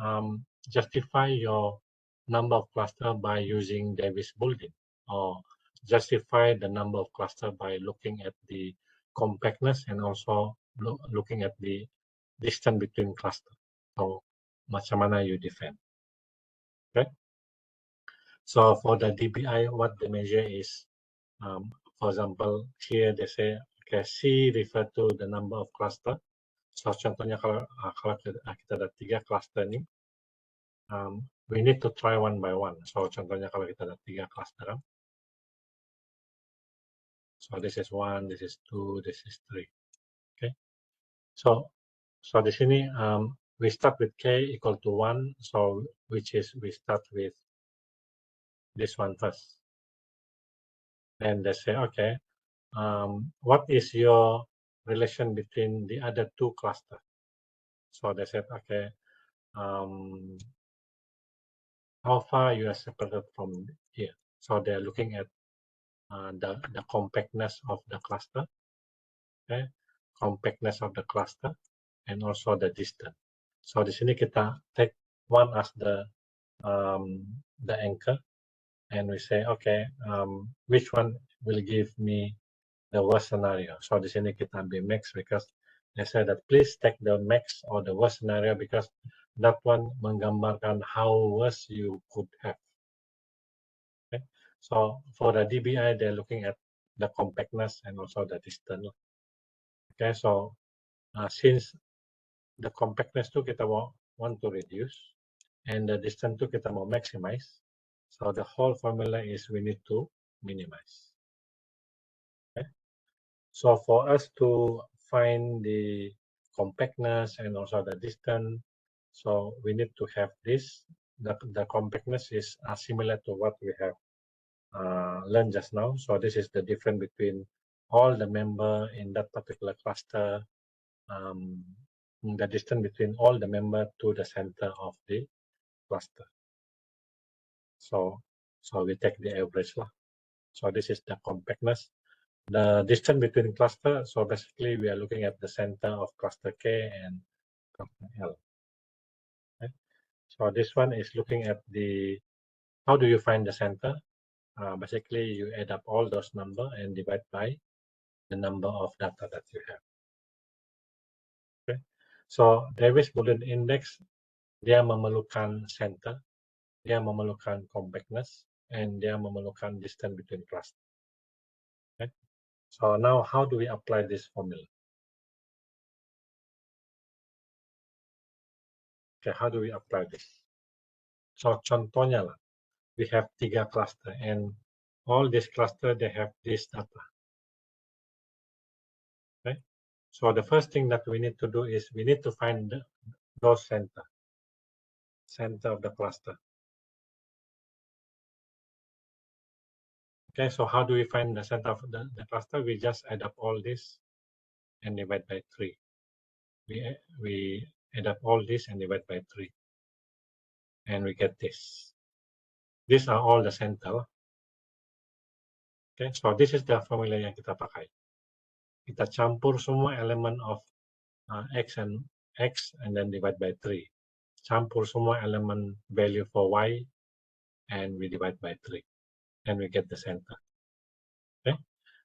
justify your number of cluster by using Davis-Bouldin, or justify the number of cluster by looking at the compactness and also looking at the distance between cluster. So macam mana you define. Okay. So for the DBI, what the measure is, for example, here they say, okay, C refer to the number of cluster. So contohnya kalau kita ada 3 cluster ni, we need to try one by one. So contohnya kalau kita ada 3 cluster, so this is 1, this is 2, this is 3. Okay. So di sini we start with K equal to 1. So which is we start with this one first. Then they say, okay, what is your relation between the other 2 cluster? So they said, okay, how far you are separated from here. So they're looking at the compactness of the cluster, okay, compactness of the cluster, and also the distance. So di sini kita take one as the anchor, and we say, okay, which one will give me the worst scenario? So di sini kita ambil max because they say that please take the max or the worst scenario because that one menggambarkan how worse you could have. Okay. So for the DBI, they're looking at the compactness and also the distance. Okay, so since the compactness tu kita want to reduce and the distance tu kita mau maximize, so the whole formula is we need to minimize. Okay. So for us to find the compactness and also the distance, so we need to have this. The compactness is similar to what we have learned just now. So this is the difference between all the member in that particular cluster, the distance between all the member to the center of the cluster. So we take the average lah. So this is the compactness. The distance between cluster, so basically we are looking at the center of cluster K and cluster L. Okay. So this one is looking at the, how do you find the center? Basically you add up all those number and divide by the number of data that you have. Okay. So Davis-Bouldin Index, dia memerlukan center, dia memerlukan compactness, and dia memerlukan distance between cluster. Okay. So now how do we apply this formula? Okay, how do we apply this? So contohnya lah, we have 3 cluster and all this cluster, they have this data. Okay. So the first thing that we need to do is we need to find those center of the cluster. Okay, so how do we find the center of the cluster? We just add up all this and divide by 3. We add up all this and divide by 3. And we get this. These are all the center. Okay, so this is the formula yang kita pakai. Kita campur semua elemen of X and then divide by 3. Campur semua elemen value for Y and we divide by 3, and we get the center. Okay,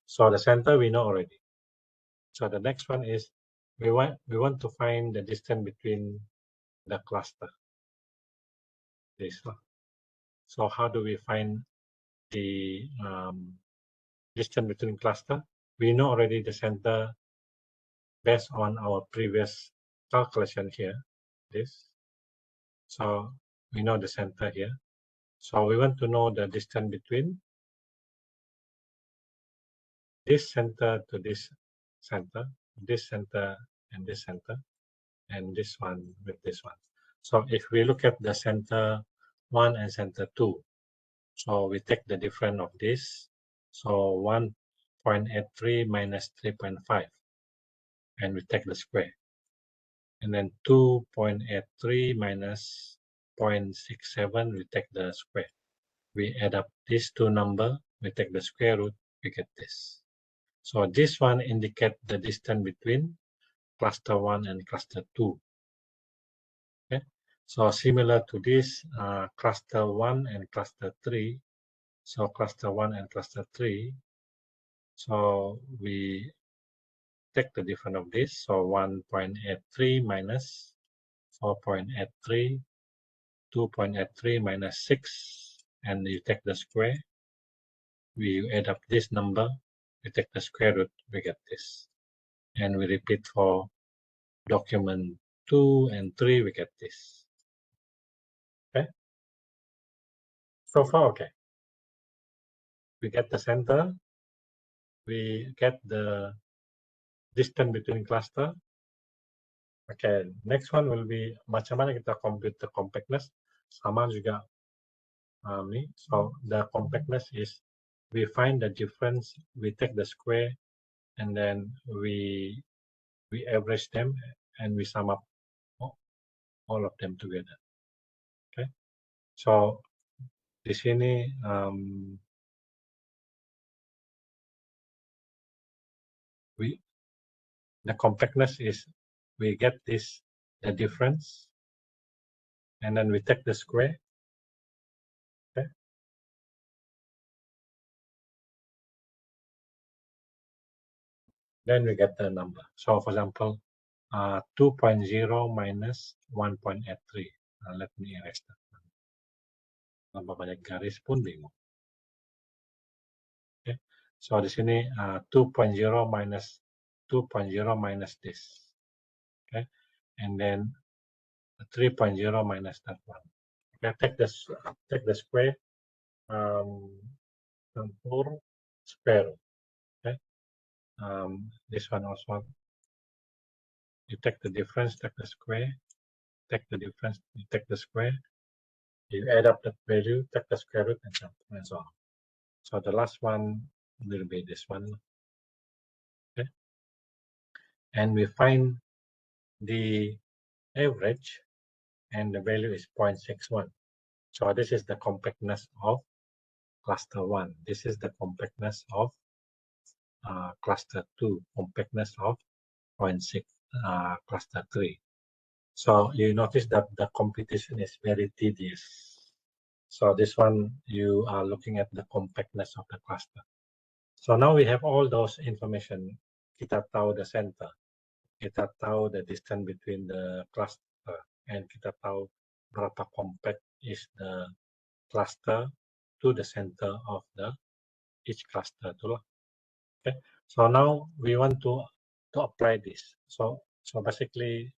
so the center we know already. So the next one is we want to find the distance between the cluster. This one. So how do we find the distance between cluster? We know already the center based on our previous calculation here. This. So we know the center here. So we want to know the distance between this center to this center, and this center, and this one with this one. So if we look at the center 1 and center 2, so we take the difference of this. So 1.83 minus 3.5, and we take the square. And then 2.83 minus 0.67, we take the square. We add up these two numbers, we take the square root, we get this. So this one indicates the distance between cluster 1 and cluster 2. Okay, so similar to this, cluster 1 and cluster 3. So cluster 1 and cluster 3. So we take the difference of this. So 1.83 minus 4.83, 2.83 minus 6, and you take the square. We add up this number, we take the square root, we get this. And we repeat for document 2 and 3, we get this. Okay. So far, okay. We get the center. We get the distance between cluster. Okay, next one will be macam mana kita compute the compactness. Sama juga ni. So the compactness is we find the difference, we take the square, and then we average them and we sum up all of them together. Okay, so di sini the compactness is we get this, the difference, and then we take the square. Okay, then we get the number. So for example, 2.0 minus 1.83. Let me erase that. Tambah banyak garis pun bingung. Okay, so di sini 2.0 minus 2.0 minus this. Okay, and then 3.0 minus that one. Okay, take the square, campur square. Okay, this one also. You take the difference, take the square, take the difference, you take the square, you add up the value, take the square root, and so on. So the last one will be this one. Okay, and we find the average, and the value is 0.61. So this is the compactness of cluster 1. This is the compactness of cluster 2, compactness of 0.6 cluster 3. So you notice that the computation is very tedious. So this one, you are looking at the compactness of the cluster. So now we have all those information. Kita tahu the center, kita tahu the distance between the cluster, and kita tahu berapa compact is the cluster to the center of the each cluster. Okay. So now we want to apply this. So basically,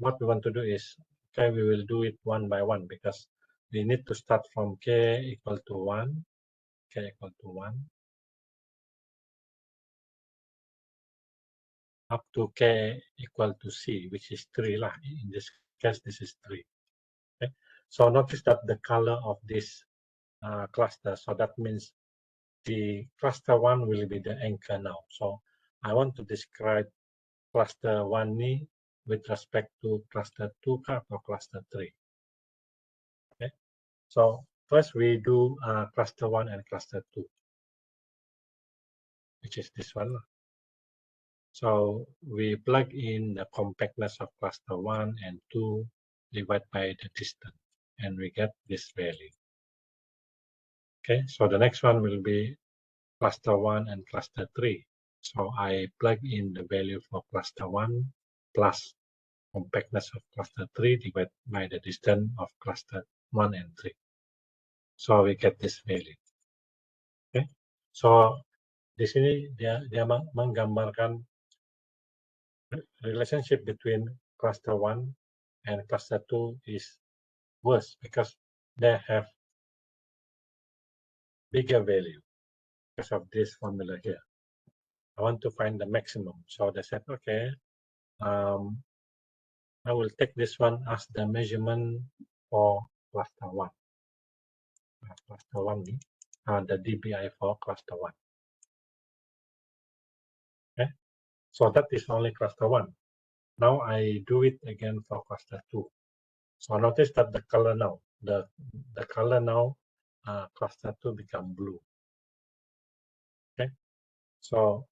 what we want to do is, okay, we will do it one by one because we need to start from k equal to 1, k equal to 1, up to k equal to c, which is 3 lah. In this case, this is 3. Okay. So notice that the color of this cluster, so that means the cluster 1 will be the anchor now. So I want to describe cluster 1 ni with respect to cluster 2 or cluster 3. Okay. So first we do cluster 1 and cluster 2, which is this one. So we plug in the compactness of cluster 1 and 2 divided by the distance, and we get this value. Okay, so the next one will be cluster 1 and cluster 3. So I plug in the value for cluster 1 plus compactness of cluster 3 divided by the distance of cluster 1 and 3. So we get this value. Okay, so di sini dia menggambarkan relationship between cluster 1 and cluster 2 is worse because they have bigger value because of this formula here. I want to find the maximum. So they said, okay, I will take this one as the measurement for cluster 1. Cluster 1, the dBi for cluster 1. Okay, so that is only cluster 1. Now I do it again for cluster 2. So notice that the color now, the color now, cluster 2 become blue. Okay, so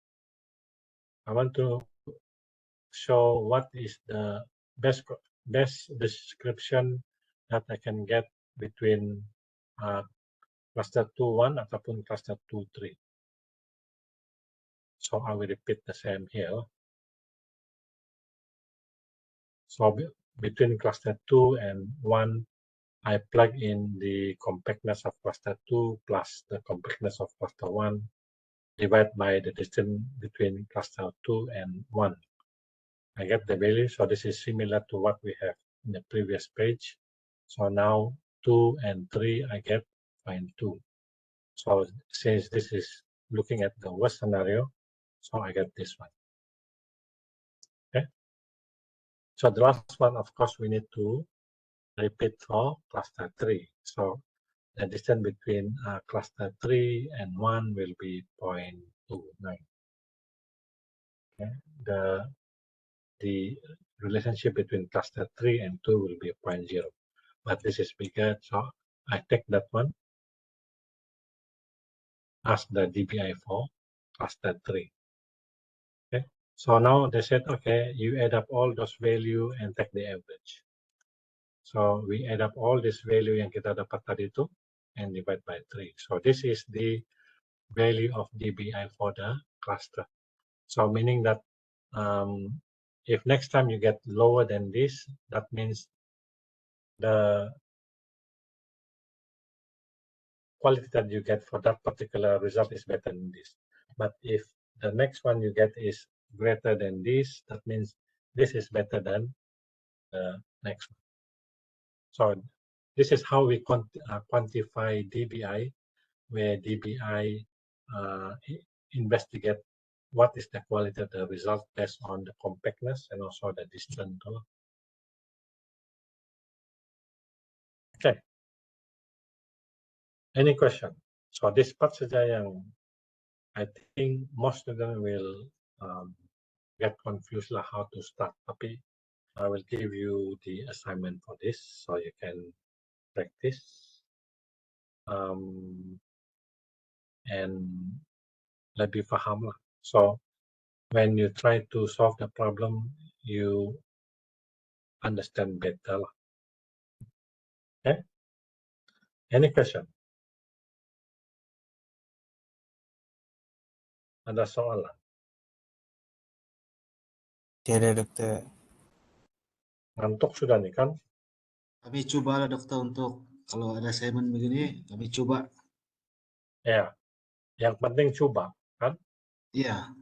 I want to show what is the best description that I can get between cluster 2.1 ataupun cluster 2.3. So I will repeat the same here. So between cluster 2 and 1, I plug in the compactness of cluster 2 plus the compactness of cluster 1 divided by the distance between cluster 2 and 1. I get the value. So this is similar to what we have in the previous page. So now 2 and 3, I get 0.2. So since this is looking at the worst scenario, so I get this one. Okay. So the last one, of course, we need to repeat for cluster 3. So the distance between cluster 3 and 1 will be 0.29. Okay. The relationship between cluster 3 and 2 will be 0.0. But this is bigger, so I take that one as the dBi for cluster 3. Okay. So now they said, okay, you add up all those value and take the average. So we add up all this value yang kita dapat tadi itu and divide by 3. So this is the value of dBi for the cluster. So meaning that if next time you get lower than this, that means the quality that you get for that particular result is better than this. But if the next one you get is greater than this, that means this is better than the next one. So this is how we quantify dBi, where dBi investigate what is the quality of the result based on the compactness and also the distance. Okay. Any question? So this part saja yang I think most of them will get confused lah how to start. Tapi I will give you the assignment for this so you can practice and lebih paham lah. So when you try to solve the problem, you understand better lah. Okay? Any question? Ada soalan? Tiada, dokter. Ngantuk sudah nih kan? Kami cobalah dokter untuk kalau ada assignment begini, kami coba. Ya, yang penting coba kan? Iya.